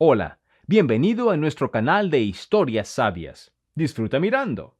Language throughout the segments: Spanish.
Hola, bienvenido a nuestro canal de historias sabias. Disfruta mirando.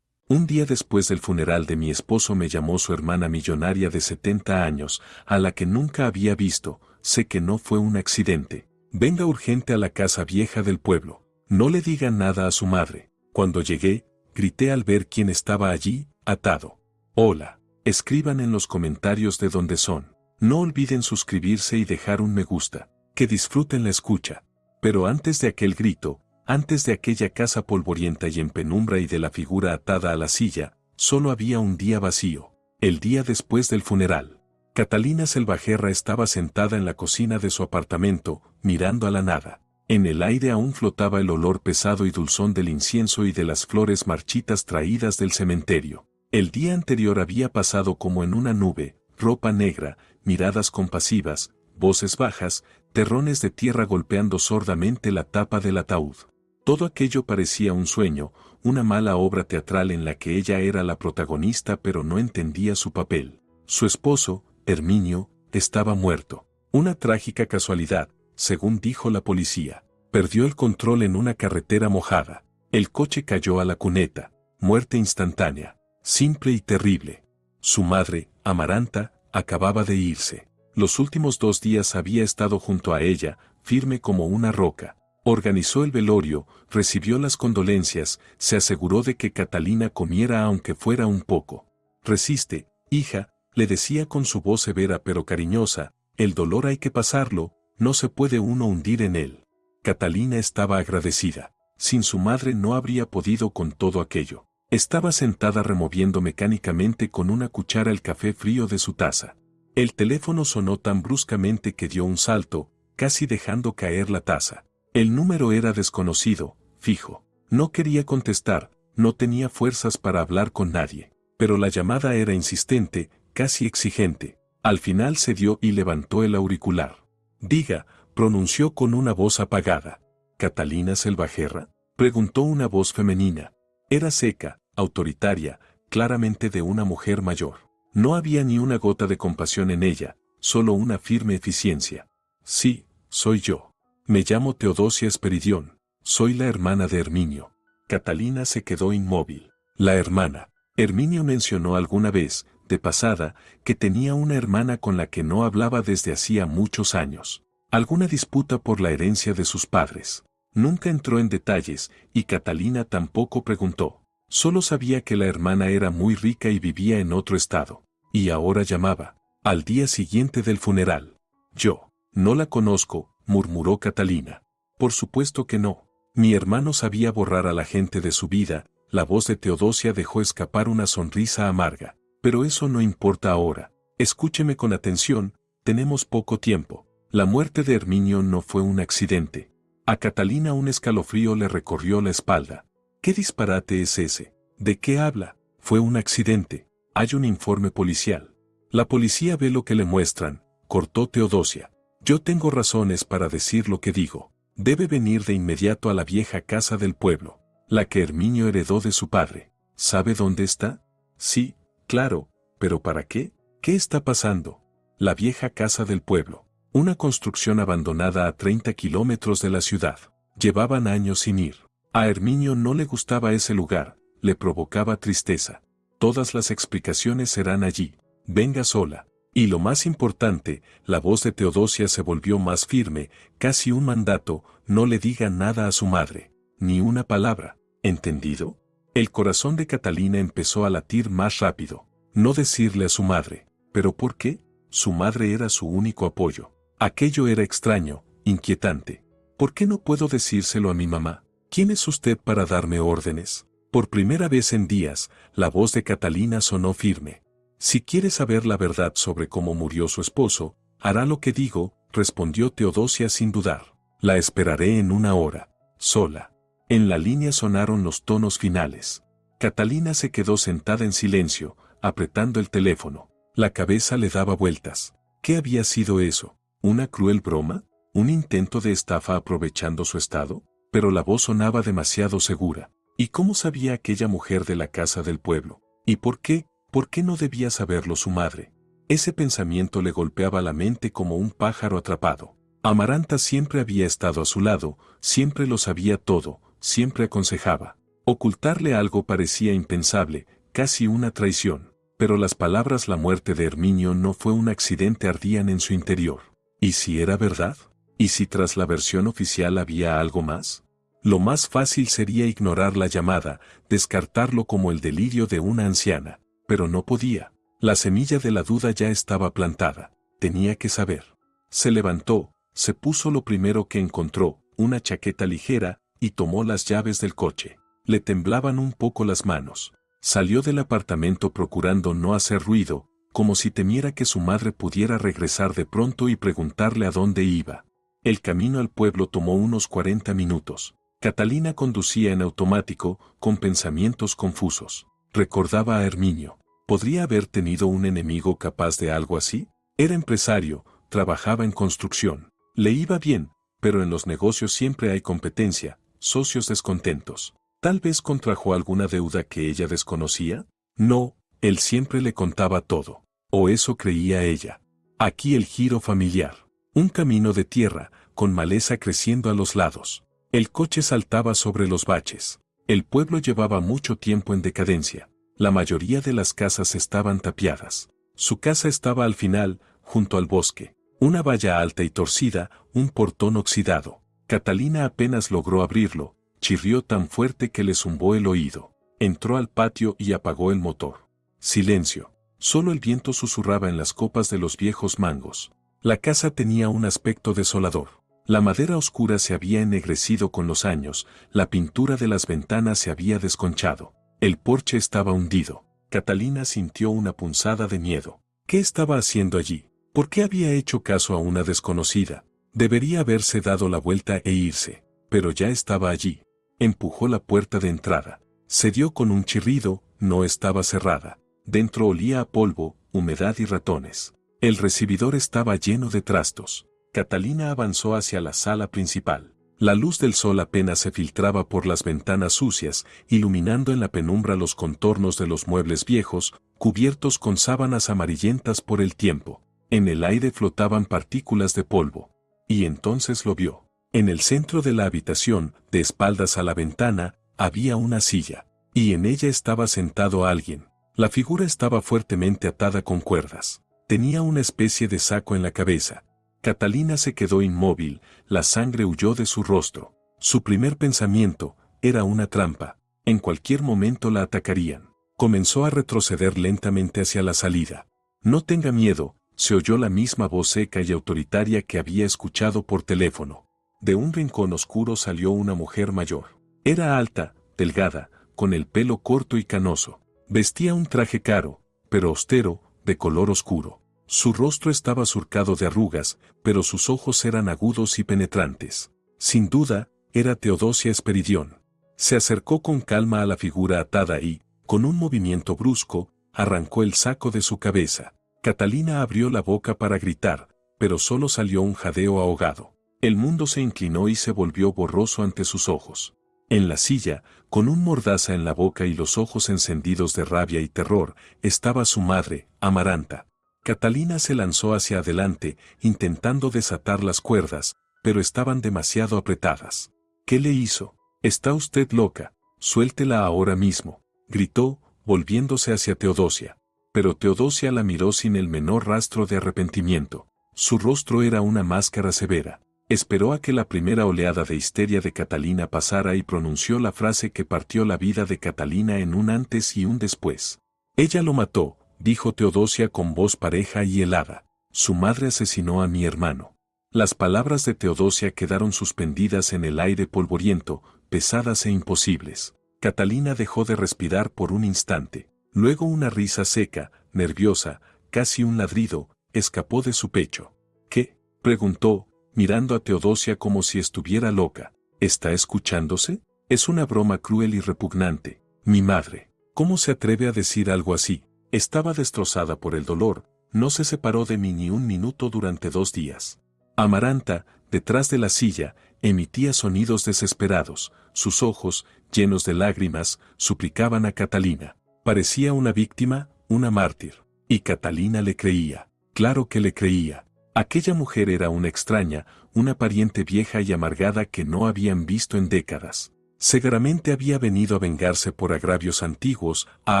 Un día después del funeral de mi esposo me llamó su hermana millonaria de 70 años, a la que nunca había visto. Sé que no fue un accidente. Venga urgente a la casa vieja del pueblo. No le diga nada a su madre. Cuando llegué, grité al ver quién estaba allí, atado. Hola. Escriban en los comentarios de dónde son. No olviden suscribirse y dejar un me gusta. Que disfruten la escucha. Pero antes de aquel grito, antes de aquella casa polvorienta y en penumbra y de la figura atada a la silla, solo había un día vacío, el día después del funeral. Catalina Selvajerra estaba sentada en la cocina de su apartamento, mirando a la nada. En el aire aún flotaba el olor pesado y dulzón del incienso y de las flores marchitas traídas del cementerio. El día anterior había pasado como en una nube, ropa negra, miradas compasivas, voces bajas, terrones de tierra golpeando sordamente la tapa del ataúd. Todo aquello parecía un sueño, una mala obra teatral en la que ella era la protagonista pero no entendía su papel. Su esposo, Herminio, estaba muerto. Una trágica casualidad, según dijo la policía. Perdió el control en una carretera mojada. El coche cayó a la cuneta. Muerte instantánea. Simple y terrible. Su madre, Amaranta, acababa de irse. Los últimos 2 días había estado junto a ella, firme como una roca. Organizó el velorio, recibió las condolencias, se aseguró de que Catalina comiera aunque fuera un poco. Resiste, hija, le decía con su voz severa pero cariñosa, el dolor hay que pasarlo, no se puede uno hundir en él. Catalina estaba agradecida. Sin su madre no habría podido con todo aquello. Estaba sentada removiendo mecánicamente con una cuchara el café frío de su taza. El teléfono sonó tan bruscamente que dio un salto, casi dejando caer la taza. El número era desconocido, fijo. No quería contestar, no tenía fuerzas para hablar con nadie. Pero la llamada era insistente, casi exigente. Al final cedió y levantó el auricular. Diga, pronunció con una voz apagada. ¿Catalina Selvajerra? Preguntó una voz femenina. Era seca, autoritaria, claramente de una mujer mayor. No había ni una gota de compasión en ella, solo una firme eficiencia. Sí, soy yo. Me llamo Teodosia Esperidión, soy la hermana de Herminio. Catalina se quedó inmóvil. La hermana. Herminio mencionó alguna vez, de pasada, que tenía una hermana con la que no hablaba desde hacía muchos años. Alguna disputa por la herencia de sus padres. Nunca entró en detalles, y Catalina tampoco preguntó. Solo sabía que la hermana era muy rica y vivía en otro estado. Y ahora llamaba. Al día siguiente del funeral. Yo. No la conozco, murmuró Catalina. Por supuesto que no. Mi hermano sabía borrar a la gente de su vida. La voz de Teodosia dejó escapar una sonrisa amarga. Pero eso no importa ahora. Escúcheme con atención, tenemos poco tiempo. La muerte de Herminio no fue un accidente. A Catalina un escalofrío le recorrió la espalda. ¿Qué disparate es ese? ¿De qué habla? Fue un accidente. Hay un informe policial. La policía ve lo que le muestran, cortó Teodosia. Yo tengo razones para decir lo que digo. Debe venir de inmediato a la vieja casa del pueblo, la que Herminio heredó de su padre. ¿Sabe dónde está? Sí, claro, pero ¿para qué? ¿Qué está pasando? La vieja casa del pueblo. Una construcción abandonada a 30 kilómetros de la ciudad. Llevaban años sin ir. A Herminio no le gustaba ese lugar, le provocaba tristeza. Todas las explicaciones serán allí. Venga sola. Y lo más importante, la voz de Teodosia se volvió más firme, casi un mandato, no le diga nada a su madre, ni una palabra, ¿entendido? El corazón de Catalina empezó a latir más rápido. No decirle a su madre, ¿pero por qué? Su madre era su único apoyo. Aquello era extraño, inquietante. ¿Por qué no puedo decírselo a mi mamá? ¿Quién es usted para darme órdenes? Por primera vez en días, la voz de Catalina sonó firme. Si quiere saber la verdad sobre cómo murió su esposo, hará lo que digo, respondió Teodosia sin dudar. La esperaré en 1 hora, sola. En la línea sonaron los tonos finales. Catalina se quedó sentada en silencio, apretando el teléfono. La cabeza le daba vueltas. ¿Qué había sido eso? ¿Una cruel broma? ¿Un intento de estafa aprovechando su estado? Pero la voz sonaba demasiado segura. ¿Y cómo sabía aquella mujer de la casa del pueblo? ¿Y por qué? ¿Por qué no debía saberlo su madre? Ese pensamiento le golpeaba la mente como un pájaro atrapado. Amaranta siempre había estado a su lado, siempre lo sabía todo, siempre aconsejaba. Ocultarle algo parecía impensable, casi una traición. Pero las palabras "la muerte de Herminio no fue un accidente" ardían en su interior. ¿Y si era verdad? ¿Y si tras la versión oficial había algo más? Lo más fácil sería ignorar la llamada, descartarlo como el delirio de una anciana. Pero no podía. La semilla de la duda ya estaba plantada. Tenía que saber. Se levantó, se puso lo primero que encontró, una chaqueta ligera, y tomó las llaves del coche. Le temblaban un poco las manos. Salió del apartamento procurando no hacer ruido, como si temiera que su madre pudiera regresar de pronto y preguntarle a dónde iba. El camino al pueblo tomó unos 40 minutos. Catalina conducía en automático, con pensamientos confusos. Recordaba a Herminio. ¿Podría haber tenido un enemigo capaz de algo así? Era empresario, trabajaba en construcción. Le iba bien, pero en los negocios siempre hay competencia, socios descontentos. ¿Tal vez contrajo alguna deuda que ella desconocía? No, él siempre le contaba todo. O eso creía ella. Aquí el giro familiar. Un camino de tierra, con maleza creciendo a los lados. El coche saltaba sobre los baches. El pueblo llevaba mucho tiempo en decadencia. La mayoría de las casas estaban tapiadas. Su casa estaba al final, junto al bosque. Una valla alta y torcida, un portón oxidado. Catalina apenas logró abrirlo. Chirrió tan fuerte que le zumbó el oído. Entró al patio y apagó el motor. Silencio. Solo el viento susurraba en las copas de los viejos mangos. La casa tenía un aspecto desolador. La madera oscura se había ennegrecido con los años, la pintura de las ventanas se había desconchado. El porche estaba hundido. Catalina sintió una punzada de miedo. ¿Qué estaba haciendo allí? ¿Por qué había hecho caso a una desconocida? Debería haberse dado la vuelta e irse. Pero ya estaba allí. Empujó la puerta de entrada. Se dio con un chirrido, no estaba cerrada. Dentro olía a polvo, humedad y ratones. El recibidor estaba lleno de trastos. Catalina avanzó hacia la sala principal. La luz del sol apenas se filtraba por las ventanas sucias, iluminando en la penumbra los contornos de los muebles viejos, cubiertos con sábanas amarillentas por el tiempo. En el aire flotaban partículas de polvo. Y entonces lo vio. En el centro de la habitación, de espaldas a la ventana, había una silla. Y en ella estaba sentado alguien. La figura estaba fuertemente atada con cuerdas. Tenía una especie de saco en la cabeza. Catalina se quedó inmóvil, la sangre huyó de su rostro. Su primer pensamiento era una trampa. En cualquier momento la atacarían. Comenzó a retroceder lentamente hacia la salida. No tenga miedo, se oyó la misma voz seca y autoritaria que había escuchado por teléfono. De un rincón oscuro salió una mujer mayor. Era alta, delgada, con el pelo corto y canoso. Vestía un traje caro, pero austero, de color oscuro. Su rostro estaba surcado de arrugas, pero sus ojos eran agudos y penetrantes. Sin duda, era Teodosia Esperidión. Se acercó con calma a la figura atada y, con un movimiento brusco, arrancó el saco de su cabeza. Catalina abrió la boca para gritar, pero solo salió un jadeo ahogado. El mundo se inclinó y se volvió borroso ante sus ojos. En la silla, con un mordaza en la boca y los ojos encendidos de rabia y terror, estaba su madre, Amaranta. Catalina se lanzó hacia adelante, intentando desatar las cuerdas, pero estaban demasiado apretadas. ¿Qué le hizo? «Está usted loca, suéltela ahora mismo», gritó, volviéndose hacia Teodosia. Pero Teodosia la miró sin el menor rastro de arrepentimiento. Su rostro era una máscara severa. Esperó a que la primera oleada de histeria de Catalina pasara y pronunció la frase que partió la vida de Catalina en un antes y un después. «Ella lo mató», dijo Teodosia con voz pareja y helada. «Su madre asesinó a mi hermano». Las palabras de Teodosia quedaron suspendidas en el aire polvoriento, pesadas e imposibles. Catalina dejó de respirar por un instante. Luego una risa seca, nerviosa, casi un ladrido, escapó de su pecho. «¿Qué?», preguntó, mirando a Teodosia como si estuviera loca. ¿Está escuchándose? Es una broma cruel y repugnante. Mi madre. ¿Cómo se atreve a decir algo así? Estaba destrozada por el dolor, no se separó de mí ni un minuto durante 2 días. Amaranta, detrás de la silla, emitía sonidos desesperados, sus ojos, llenos de lágrimas, suplicaban a Catalina. Parecía una víctima, una mártir. Y Catalina le creía. Claro que le creía. Aquella mujer era una extraña, una pariente vieja y amargada que no habían visto en décadas. Seguramente había venido a vengarse por agravios antiguos, a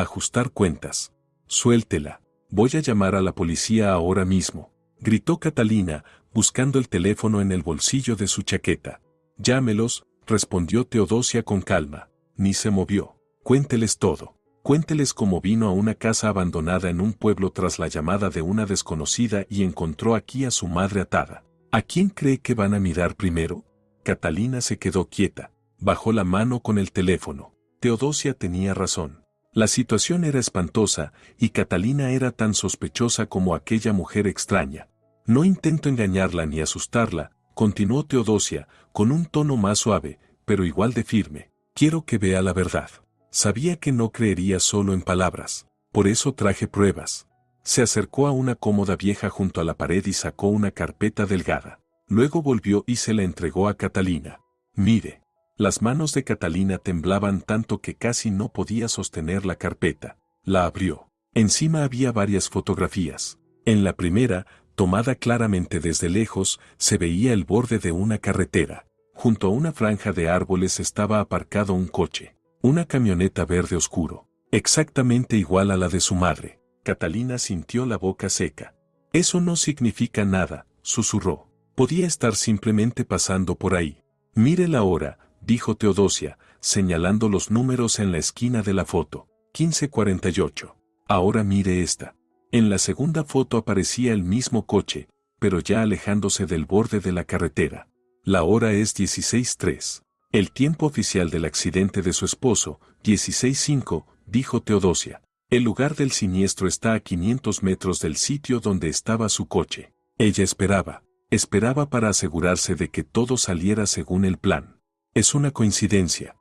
ajustar cuentas. Suéltela. Voy a llamar a la policía ahora mismo, gritó Catalina, buscando el teléfono en el bolsillo de su chaqueta. Llámelos, respondió Teodosia con calma. Ni se movió. Cuénteles todo. Cuénteles cómo vino a una casa abandonada en un pueblo tras la llamada de una desconocida y encontró aquí a su madre atada. ¿A quién cree que van a mirar primero? Catalina se quedó quieta. Bajó la mano con el teléfono. Teodosia tenía razón. La situación era espantosa, y Catalina era tan sospechosa como aquella mujer extraña. No intento engañarla ni asustarla, continuó Teodosia, con un tono más suave, pero igual de firme. Quiero que vea la verdad. Sabía que no creería solo en palabras. Por eso traje pruebas. Se acercó a una cómoda vieja junto a la pared y sacó una carpeta delgada. Luego volvió y se la entregó a Catalina. Mire. Las manos de Catalina temblaban tanto que casi no podía sostener la carpeta. La abrió. Encima había varias fotografías. En la primera, tomada claramente desde lejos, se veía el borde de una carretera. Junto a una franja de árboles estaba aparcado un coche. Una camioneta verde oscuro. Exactamente igual a la de su madre. Catalina sintió la boca seca. Eso no significa nada, susurró. Podía estar simplemente pasando por ahí. Mire la hora, dijo Teodosia, señalando los números en la esquina de la foto. 15:48. Ahora mire esta. En la segunda foto aparecía el mismo coche, pero ya alejándose del borde de la carretera. La hora es 16:03. El tiempo oficial del accidente de su esposo, 16:05, dijo Teodosia. El lugar del siniestro está a 500 metros del sitio donde estaba su coche. Ella esperaba para asegurarse de que todo saliera según el plan. Es una coincidencia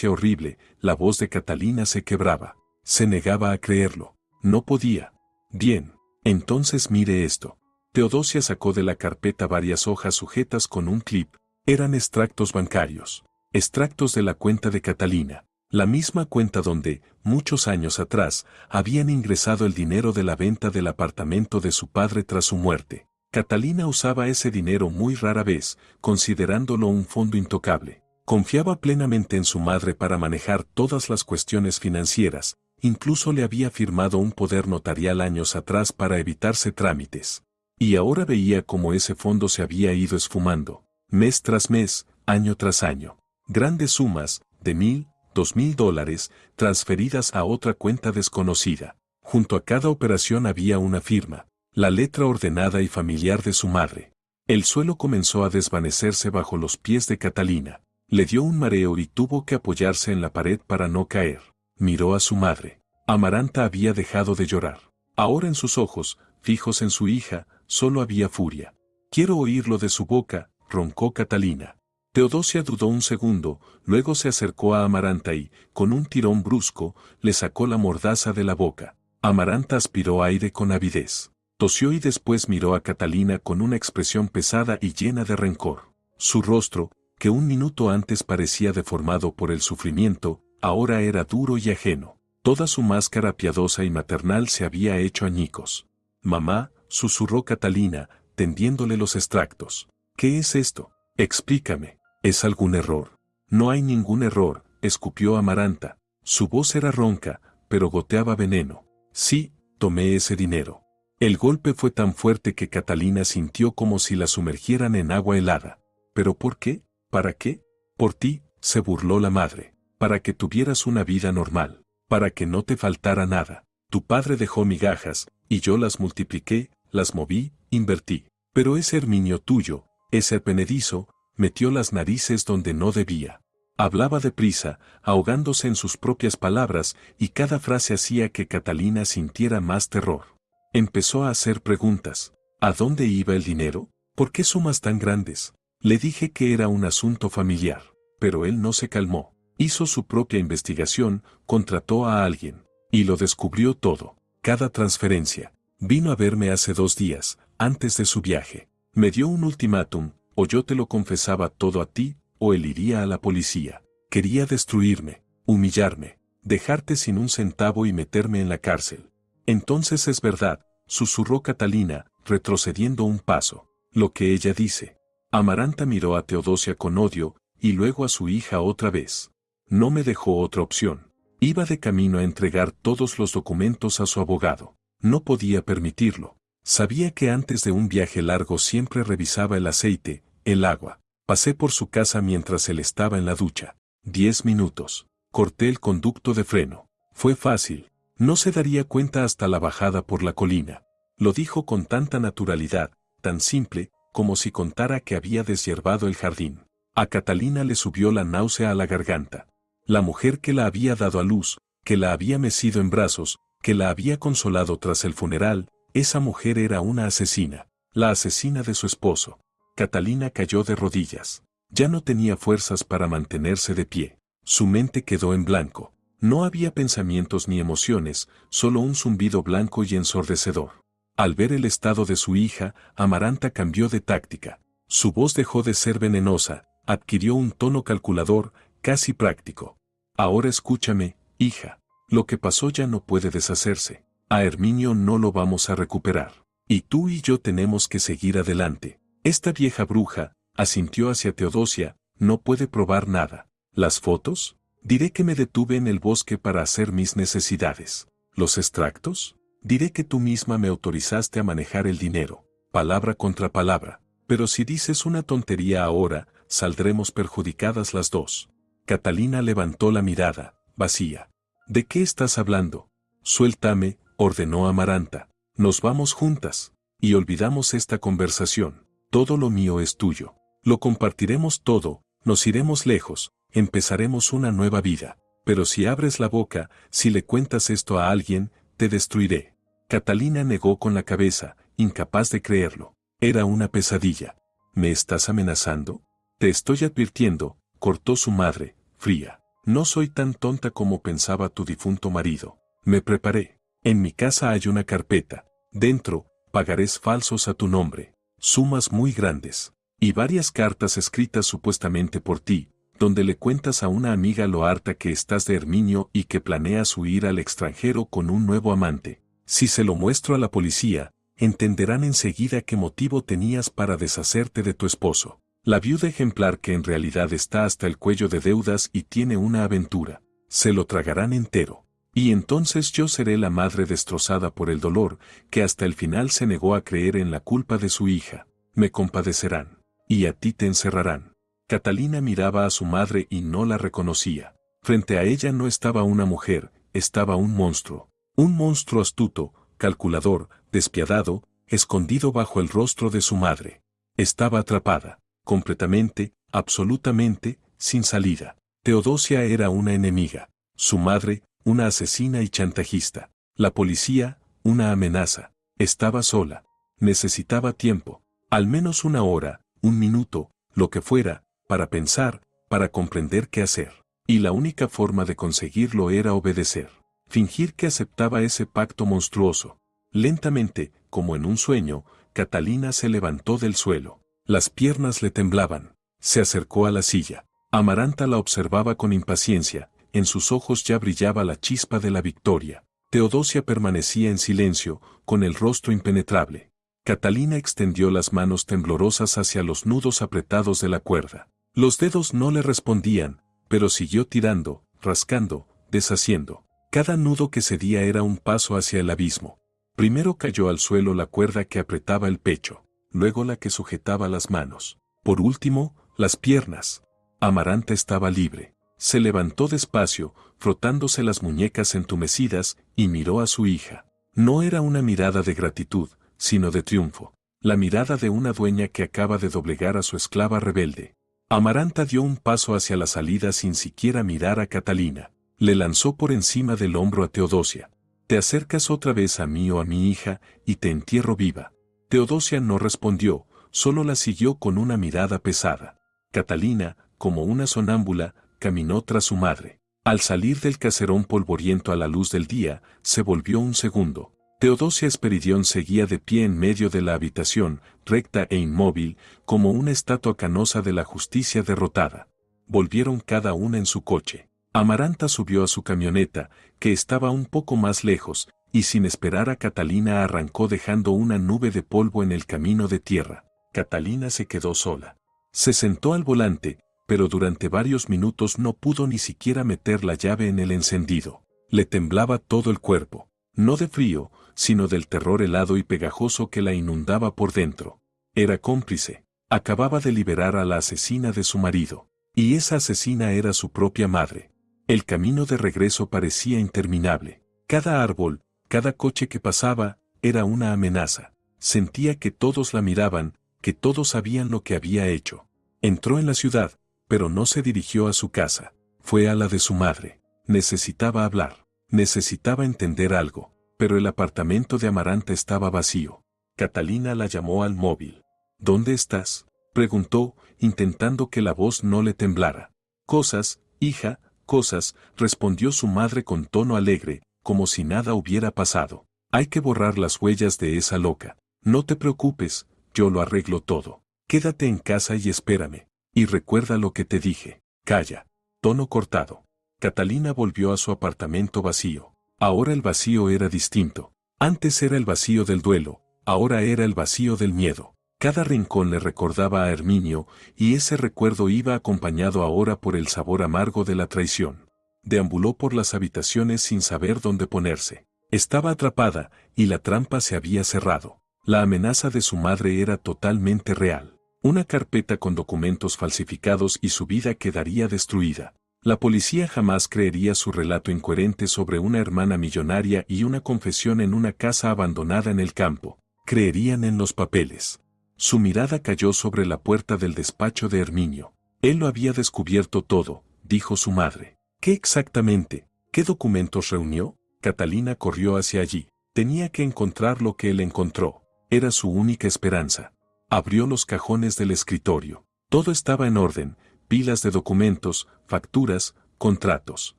horrible. La voz de Catalina se quebraba. Se negaba a creerlo. No podía. Bien, entonces mire esto. Teodosia sacó de la carpeta varias hojas sujetas con un clip. Eran extractos bancarios. Extractos de la cuenta de Catalina. La misma cuenta donde, muchos años atrás, habían ingresado el dinero de la venta del apartamento de su padre tras su muerte. Catalina usaba ese dinero muy rara vez, considerándolo un fondo intocable. Confiaba plenamente en su madre para manejar todas las cuestiones financieras, incluso le había firmado un poder notarial años atrás para evitarse trámites. Y ahora veía cómo ese fondo se había ido esfumando, mes tras mes, año tras año. Grandes sumas, de $1,000, $2,000, transferidas a otra cuenta desconocida. Junto a cada operación había una firma. La letra ordenada y familiar de su madre. El suelo comenzó a desvanecerse bajo los pies de Catalina. Le dio un mareo y tuvo que apoyarse en la pared para no caer. Miró a su madre. Amaranta había dejado de llorar. Ahora en sus ojos, fijos en su hija, solo había furia. Quiero oírlo de su boca, roncó Catalina. Teodosia dudó un segundo, luego se acercó a Amaranta y, con un tirón brusco, le sacó la mordaza de la boca. Amaranta aspiró aire con avidez. Tosió y después miró a Catalina con una expresión pesada y llena de rencor. Su rostro, que un minuto antes parecía deformado por el sufrimiento, ahora era duro y ajeno. Toda su máscara piadosa y maternal se había hecho añicos. Mamá, susurró Catalina, tendiéndole los extractos. ¿Qué es esto? Explícame. ¿Es algún error? No hay ningún error, escupió Amaranta. Su voz era ronca, pero goteaba veneno. Sí, tomé ese dinero. El golpe fue tan fuerte que Catalina sintió como si la sumergieran en agua helada. ¿Pero por qué? ¿Para qué? Por ti, se burló la madre. Para que tuvieras una vida normal. Para que no te faltara nada. Tu padre dejó migajas, y yo las multipliqué, las moví, invertí. Pero ese Herminio tuyo, ese advenedizo, metió las narices donde no debía. Hablaba deprisa, ahogándose en sus propias palabras, y cada frase hacía que Catalina sintiera más terror. Empezó a hacer preguntas. ¿A dónde iba el dinero? ¿Por qué sumas tan grandes? Le dije que era un asunto familiar, pero él no se calmó. Hizo su propia investigación, contrató a alguien, y lo descubrió todo. Cada transferencia. Vino a verme hace 2 días, antes de su viaje. Me dio un ultimátum, o yo te lo confesaba todo a ti, o él iría a la policía. Quería destruirme, humillarme, dejarte sin un centavo y meterme en la cárcel. Entonces es verdad, susurró Catalina, retrocediendo un paso. Lo que ella dice. Amaranta miró a Teodosia con odio, y luego a su hija otra vez. No me dejó otra opción. Iba de camino a entregar todos los documentos a su abogado. No podía permitirlo. Sabía que antes de un viaje largo siempre revisaba el aceite, el agua. Pasé por su casa mientras él estaba en la ducha. 10 minutos. Corté el conducto de freno. Fue fácil. No se daría cuenta hasta la bajada por la colina. Lo dijo con tanta naturalidad, tan simple, como si contara que había deshierbado el jardín. A Catalina le subió la náusea a la garganta. La mujer que la había dado a luz, que la había mecido en brazos, que la había consolado tras el funeral, esa mujer era una asesina, la asesina de su esposo. Catalina cayó de rodillas. Ya no tenía fuerzas para mantenerse de pie. Su mente quedó en blanco. No había pensamientos ni emociones, solo un zumbido blanco y ensordecedor. Al ver el estado de su hija, Amaranta cambió de táctica. Su voz dejó de ser venenosa, adquirió un tono calculador, casi práctico. Ahora escúchame, hija. Lo que pasó ya no puede deshacerse. A Herminio no lo vamos a recuperar. Y tú y yo tenemos que seguir adelante. Esta vieja bruja, asintió hacia Teodosia, no puede probar nada. ¿Las fotos? Diré que me detuve en el bosque para hacer mis necesidades. ¿Los extractos? Diré que tú misma me autorizaste a manejar el dinero. Palabra contra palabra. Pero si dices una tontería ahora, saldremos perjudicadas las dos. Catalina levantó la mirada, vacía. ¿De qué estás hablando? Suéltame, ordenó Amaranta. Nos vamos juntas. Y olvidamos esta conversación. Todo lo mío es tuyo. Lo compartiremos todo, nos iremos lejos, empezaremos una nueva vida. Pero si abres la boca, si le cuentas esto a alguien, te destruiré. Catalina negó con la cabeza, incapaz de creerlo. Era una pesadilla. ¿Me estás amenazando? Te estoy advirtiendo, cortó su madre, fría. No soy tan tonta como pensaba tu difunto marido. Me preparé. En mi casa hay una carpeta. Dentro, pagarés falsos a tu nombre. Sumas muy grandes. Y varias cartas escritas supuestamente por ti, donde le cuentas a una amiga lo harta que estás de Herminio y que planeas huir al extranjero con un nuevo amante. Si se lo muestro a la policía, entenderán enseguida qué motivo tenías para deshacerte de tu esposo. La viuda ejemplar que en realidad está hasta el cuello de deudas y tiene una aventura. Se lo tragarán entero. Y entonces yo seré la madre destrozada por el dolor, que hasta el final se negó a creer en la culpa de su hija. Me compadecerán. Y a ti te encerrarán. Catalina miraba a su madre y no la reconocía. Frente a ella no estaba una mujer, estaba un monstruo. Un monstruo astuto, calculador, despiadado, escondido bajo el rostro de su madre. Estaba atrapada, completamente, absolutamente, sin salida. Teodosia era una enemiga. Su madre, una asesina y chantajista. La policía, una amenaza. Estaba sola. Necesitaba tiempo. Al menos una hora, un minuto, lo que fuera, para pensar, para comprender qué hacer. Y la única forma de conseguirlo era obedecer. Fingir que aceptaba ese pacto monstruoso. Lentamente, como en un sueño, Catalina se levantó del suelo. Las piernas le temblaban. Se acercó a la silla. Amaranta la observaba con impaciencia, en sus ojos ya brillaba la chispa de la victoria. Teodosia permanecía en silencio, con el rostro impenetrable. Catalina extendió las manos temblorosas hacia los nudos apretados de la cuerda. Los dedos no le respondían, pero siguió tirando, rascando, deshaciendo. Cada nudo que cedía era un paso hacia el abismo. Primero cayó al suelo la cuerda que apretaba el pecho, luego la que sujetaba las manos. Por último, las piernas. Amaranta estaba libre. Se levantó despacio, frotándose las muñecas entumecidas, y miró a su hija. No era una mirada de gratitud, sino de triunfo. La mirada de una dueña que acaba de doblegar a su esclava rebelde. Amaranta dio un paso hacia la salida sin siquiera mirar a Catalina. Le lanzó por encima del hombro a Teodosia. Te acercas otra vez a mí o a mi hija, y te entierro viva. Teodosia no respondió, solo la siguió con una mirada pesada. Catalina, como una sonámbula, caminó tras su madre. Al salir del caserón polvoriento a la luz del día, se volvió un segundo. Teodosia Esperidión seguía de pie en medio de la habitación, recta e inmóvil, como una estatua canosa de la justicia derrotada. Volvieron cada una en su coche. Amaranta subió a su camioneta, que estaba un poco más lejos, y sin esperar a Catalina arrancó dejando una nube de polvo en el camino de tierra. Catalina se quedó sola. Se sentó al volante, pero durante varios minutos no pudo ni siquiera meter la llave en el encendido. Le temblaba todo el cuerpo, no de frío, sino del terror helado y pegajoso que la inundaba por dentro. Era cómplice. Acababa de liberar a la asesina de su marido, y esa asesina era su propia madre. El camino de regreso parecía interminable. Cada árbol, cada coche que pasaba, era una amenaza. Sentía que todos la miraban, que todos sabían lo que había hecho. Entró en la ciudad, pero no se dirigió a su casa. Fue a la de su madre. Necesitaba hablar. Necesitaba entender algo. Pero el apartamento de Amaranta estaba vacío. Catalina la llamó al móvil. ¿Dónde estás?, preguntó, intentando que la voz no le temblara. Cosas, hija, cosas, respondió su madre con tono alegre, como si nada hubiera pasado. Hay que borrar las huellas de esa loca. No te preocupes, yo lo arreglo todo. Quédate en casa y espérame. Y recuerda lo que te dije. Calla. Tono cortado. Catalina volvió a su apartamento vacío. Ahora el vacío era distinto. Antes era el vacío del duelo, ahora era el vacío del miedo. Cada rincón le recordaba a Herminio, y ese recuerdo iba acompañado ahora por el sabor amargo de la traición. Deambuló por las habitaciones sin saber dónde ponerse. Estaba atrapada, y la trampa se había cerrado. La amenaza de su madre era totalmente real. Una carpeta con documentos falsificados y su vida quedaría destruida. La policía jamás creería su relato incoherente sobre una hermana millonaria y una confesión en una casa abandonada en el campo. Creerían en los papeles. Su mirada cayó sobre la puerta del despacho de Herminio. Él lo había descubierto todo, dijo su madre. ¿Qué exactamente? ¿Qué documentos reunió? Catalina corrió hacia allí. Tenía que encontrar lo que él encontró. Era su única esperanza. Abrió los cajones del escritorio. Todo estaba en orden, pilas de documentos, facturas, contratos.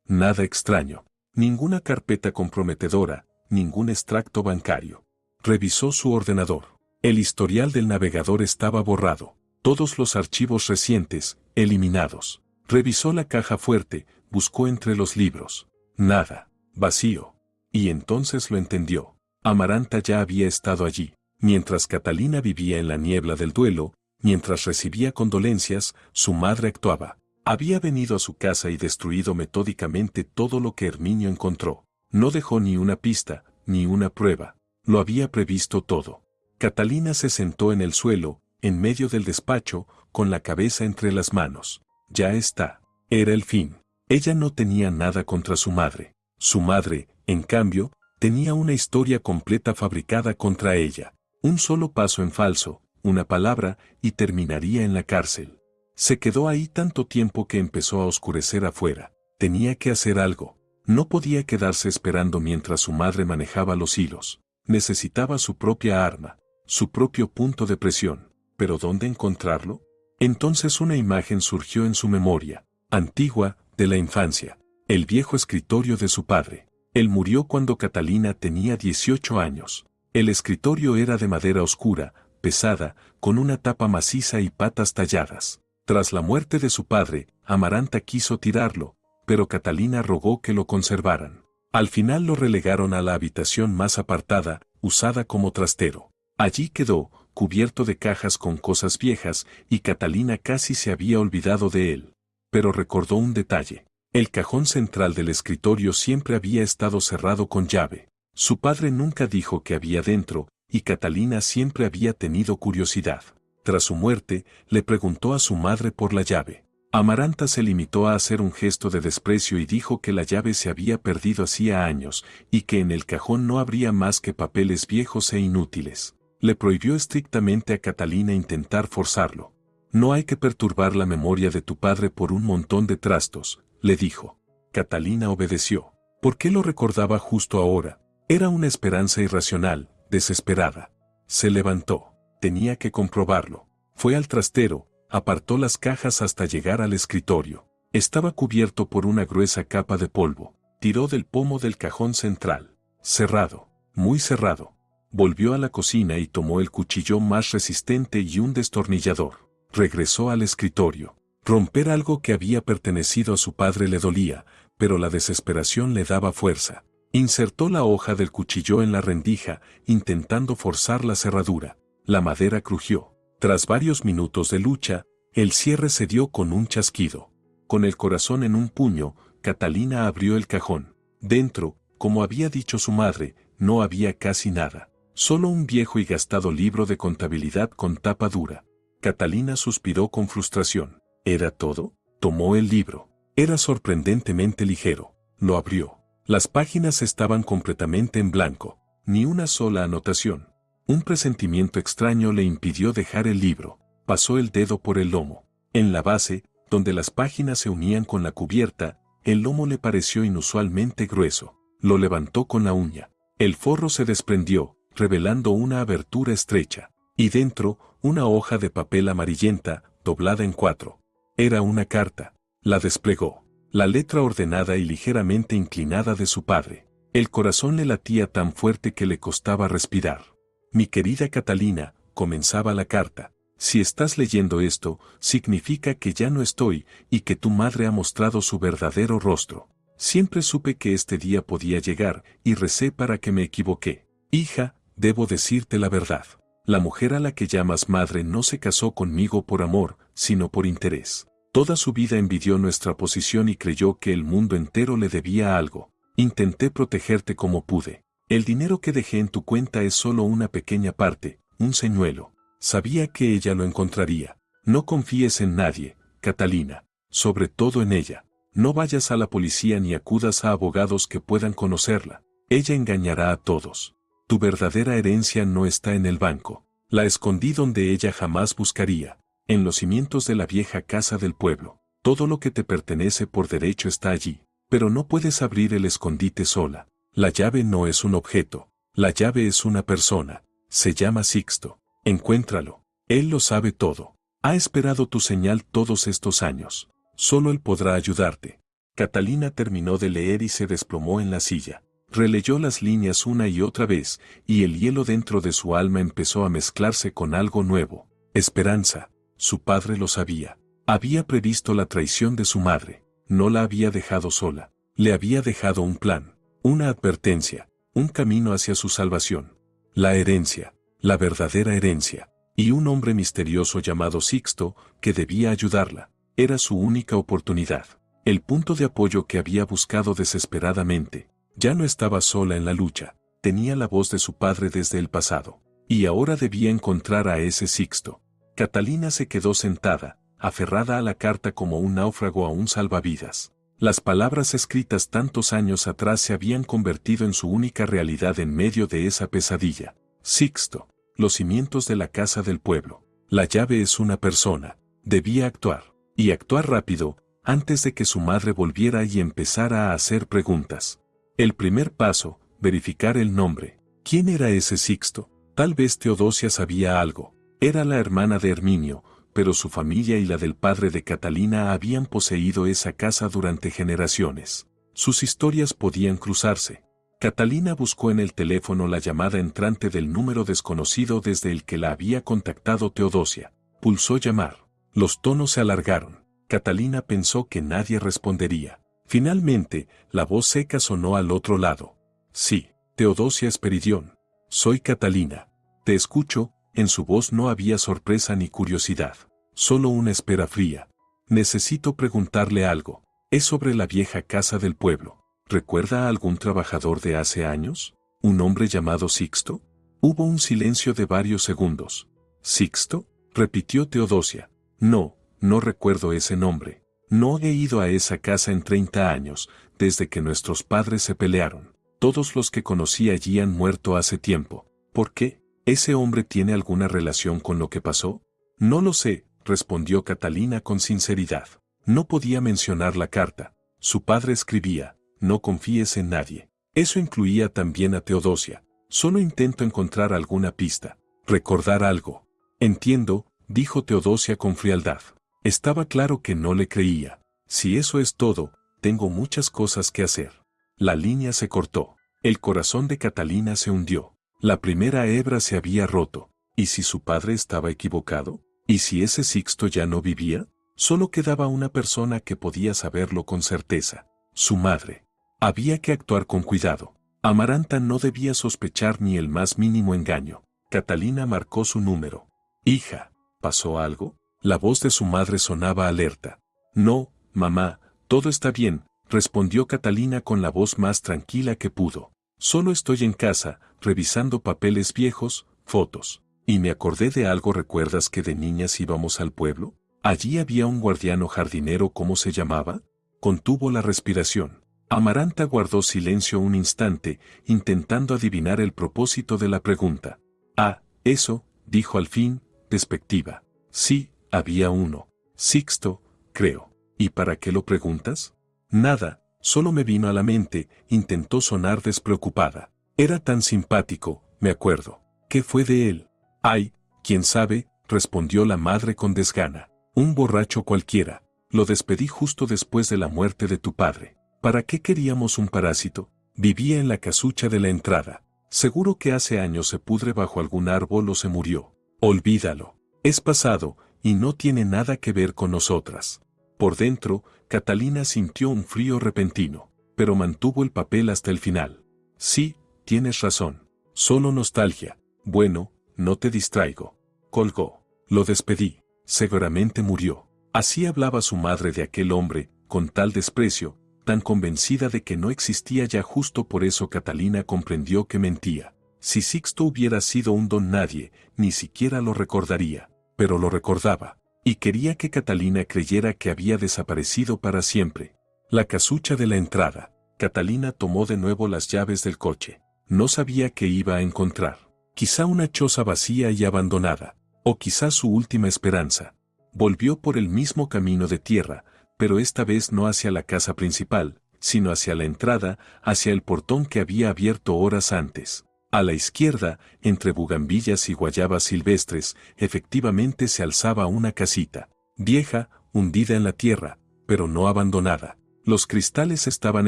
Nada extraño. Ninguna carpeta comprometedora, ningún extracto bancario. Revisó su ordenador. El historial del navegador estaba borrado. Todos los archivos recientes, eliminados. Revisó la caja fuerte, buscó entre los libros. Nada. Vacío. Y entonces lo entendió. Amaranta ya había estado allí. Mientras Catalina vivía en la niebla del duelo, mientras recibía condolencias, su madre actuaba. Había venido a su casa y destruido metódicamente todo lo que Herminio encontró. No dejó ni una pista, ni una prueba. Lo había previsto todo. Catalina se sentó en el suelo, en medio del despacho, con la cabeza entre las manos. Ya está. Era el fin. Ella no tenía nada contra su madre. Su madre, en cambio, tenía una historia completa fabricada contra ella. Un solo paso en falso, una palabra, y terminaría en la cárcel. Se quedó ahí tanto tiempo que empezó a oscurecer afuera. Tenía que hacer algo. No podía quedarse esperando mientras su madre manejaba los hilos. Necesitaba su propia arma, su propio punto de presión. ¿Pero dónde encontrarlo? Entonces una imagen surgió en su memoria, antigua, de la infancia. El viejo escritorio de su padre. Él murió cuando Catalina tenía 18 años. El escritorio era de madera oscura, pesada, con una tapa maciza y patas talladas. Tras la muerte de su padre, Amaranta quiso tirarlo, pero Catalina rogó que lo conservaran. Al final lo relegaron a la habitación más apartada, usada como trastero. Allí quedó, cubierto de cajas con cosas viejas, y Catalina casi se había olvidado de él. Pero recordó un detalle. El cajón central del escritorio siempre había estado cerrado con llave. Su padre nunca dijo qué había dentro, y Catalina siempre había tenido curiosidad. Tras su muerte, le preguntó a su madre por la llave. Amaranta se limitó a hacer un gesto de desprecio y dijo que la llave se había perdido hacía años, y que en el cajón no habría más que papeles viejos e inútiles. Le prohibió estrictamente a Catalina intentar forzarlo. No hay que perturbar la memoria de tu padre por un montón de trastos, le dijo. Catalina obedeció. ¿Por qué lo recordaba justo ahora? Era una esperanza irracional, desesperada. Se levantó. Tenía que comprobarlo. Fue al trastero, apartó las cajas hasta llegar al escritorio. Estaba cubierto por una gruesa capa de polvo. Tiró del pomo del cajón central. Cerrado. Muy cerrado. Volvió a la cocina y tomó el cuchillo más resistente y un destornillador. Regresó al escritorio. Romper algo que había pertenecido a su padre le dolía, pero la desesperación le daba fuerza. Insertó la hoja del cuchillo en la rendija, intentando forzar la cerradura. La madera crujió. Tras varios minutos de lucha, el cierre cedió con un chasquido. Con el corazón en un puño, Catalina abrió el cajón. Dentro, como había dicho su madre, no había casi nada. Solo un viejo y gastado libro de contabilidad con tapa dura. Catalina suspiró con frustración. ¿Era todo? Tomó el libro. Era sorprendentemente ligero. Lo abrió. Las páginas estaban completamente en blanco. Ni una sola anotación. Un presentimiento extraño le impidió dejar el libro. Pasó el dedo por el lomo. En la base, donde las páginas se unían con la cubierta, el lomo le pareció inusualmente grueso. Lo levantó con la uña. El forro se desprendió, revelando una abertura estrecha. Y dentro, una hoja de papel amarillenta, doblada en 4. Era una carta. La desplegó. La letra ordenada y ligeramente inclinada de su padre. El corazón le latía tan fuerte que le costaba respirar. Mi querida Catalina, comenzaba la carta. Si estás leyendo esto, significa que ya no estoy y que tu madre ha mostrado su verdadero rostro. Siempre supe que este día podía llegar y recé para que me equivoqué. Hija, debo decirte la verdad. La mujer a la que llamas madre no se casó conmigo por amor, sino por interés. Toda su vida envidió nuestra posición y creyó que el mundo entero le debía algo. Intenté protegerte como pude. El dinero que dejé en tu cuenta es solo una pequeña parte, un señuelo. Sabía que ella lo encontraría. No confíes en nadie, Catalina, sobre todo en ella. No vayas a la policía ni acudas a abogados que puedan conocerla. Ella engañará a todos. Tu verdadera herencia no está en el banco. La escondí donde ella jamás buscaría. En los cimientos de la vieja casa del pueblo. Todo lo que te pertenece por derecho está allí. Pero no puedes abrir el escondite sola. La llave no es un objeto. La llave es una persona. Se llama Sixto. Encuéntralo. Él lo sabe todo. Ha esperado tu señal todos estos años. Solo él podrá ayudarte. Catalina terminó de leer y se desplomó en la silla. Releyó las líneas una y otra vez, y el hielo dentro de su alma empezó a mezclarse con algo nuevo. Esperanza. Su padre lo sabía. Había previsto la traición de su madre. No la había dejado sola. Le había dejado un plan, una advertencia, un camino hacia su salvación. La herencia, la verdadera herencia, y un hombre misterioso llamado Sixto, que debía ayudarla. Era su única oportunidad. El punto de apoyo que había buscado desesperadamente. Ya no estaba sola en la lucha. Tenía la voz de su padre desde el pasado. Y ahora debía encontrar a ese Sixto. Catalina se quedó sentada, aferrada a la carta como un náufrago a un salvavidas. Las palabras escritas tantos años atrás se habían convertido en su única realidad en medio de esa pesadilla. Sixto, los cimientos de la casa del pueblo. La llave es una persona. Debía actuar. Y actuar rápido, antes de que su madre volviera y empezara a hacer preguntas. El primer paso, verificar el nombre. ¿Quién era ese Sixto? Tal vez Teodosia sabía algo. Era la hermana de Herminio, pero su familia y la del padre de Catalina habían poseído esa casa durante generaciones. Sus historias podían cruzarse. Catalina buscó en el teléfono la llamada entrante del número desconocido desde el que la había contactado Teodosia. Pulsó llamar. Los tonos se alargaron. Catalina pensó que nadie respondería. Finalmente, la voz seca sonó al otro lado. Sí, Teodosia Esperidión. Soy Catalina. Te escucho. En su voz no había sorpresa ni curiosidad. Solo una espera fría. Necesito preguntarle algo. Es sobre la vieja casa del pueblo. ¿Recuerda a algún trabajador de hace años? ¿Un hombre llamado Sixto? Hubo un silencio de varios segundos. ¿Sixto? Repitió Teodosia. No, no recuerdo ese nombre. No he ido a esa casa en 30 años, desde que nuestros padres se pelearon. Todos los que conocí allí han muerto hace tiempo. ¿Por qué? ¿Ese hombre tiene alguna relación con lo que pasó? No lo sé, respondió Catalina con sinceridad. No podía mencionar la carta. Su padre escribía, no confíes en nadie. Eso incluía también a Teodosia. Solo intento encontrar alguna pista. Recordar algo. Entiendo, dijo Teodosia con frialdad. Estaba claro que no le creía. Si eso es todo, tengo muchas cosas que hacer. La línea se cortó. El corazón de Catalina se hundió. La primera hebra se había roto. ¿Y si su padre estaba equivocado? ¿Y si ese Sixto ya no vivía? Solo quedaba una persona que podía saberlo con certeza. Su madre. Había que actuar con cuidado. Amaranta no debía sospechar ni el más mínimo engaño. Catalina marcó su número. Hija, ¿pasó algo? La voz de su madre sonaba alerta. No, mamá, todo está bien, respondió Catalina con la voz más tranquila que pudo. Solo estoy en casa, revisando papeles viejos, fotos. Y me acordé de algo. ¿Recuerdas que de niñas íbamos al pueblo? Allí había un guardián o jardinero. ¿Cómo se llamaba? Contuvo la respiración. Amaranta guardó silencio un instante, intentando adivinar el propósito de la pregunta. Ah, eso, dijo al fin, despectiva. Sí, había uno. Sixto, creo. ¿Y para qué lo preguntas? Nada, solo me vino a la mente, intentó sonar despreocupada. Era tan simpático, me acuerdo. ¿Qué fue de él? Ay, quién sabe, respondió la madre con desgana. Un borracho cualquiera. Lo despedí justo después de la muerte de tu padre. ¿Para qué queríamos un parásito? Vivía en la casucha de la entrada. Seguro que hace años se pudre bajo algún árbol o se murió. Olvídalo. Es pasado, y no tiene nada que ver con nosotras. Por dentro, Catalina sintió un frío repentino, pero mantuvo el papel hasta el final. Sí, tienes razón. Solo nostalgia. Bueno, no te distraigo. Colgó. Lo despedí. Seguramente murió. Así hablaba su madre de aquel hombre, con tal desprecio, tan convencida de que no existía ya. Justo por eso Catalina comprendió que mentía. Si Sixto hubiera sido un don nadie, ni siquiera lo recordaría, pero lo recordaba, y quería que Catalina creyera que había desaparecido para siempre. La casucha de la entrada. Catalina tomó de nuevo las llaves del coche. No sabía qué iba a encontrar. Quizá una choza vacía y abandonada, o quizá su última esperanza. Volvió por el mismo camino de tierra, pero esta vez no hacia la casa principal, sino hacia la entrada, hacia el portón que había abierto horas antes. A la izquierda, entre bugambillas y guayabas silvestres, efectivamente se alzaba una casita, vieja, hundida en la tierra, pero no abandonada. Los cristales estaban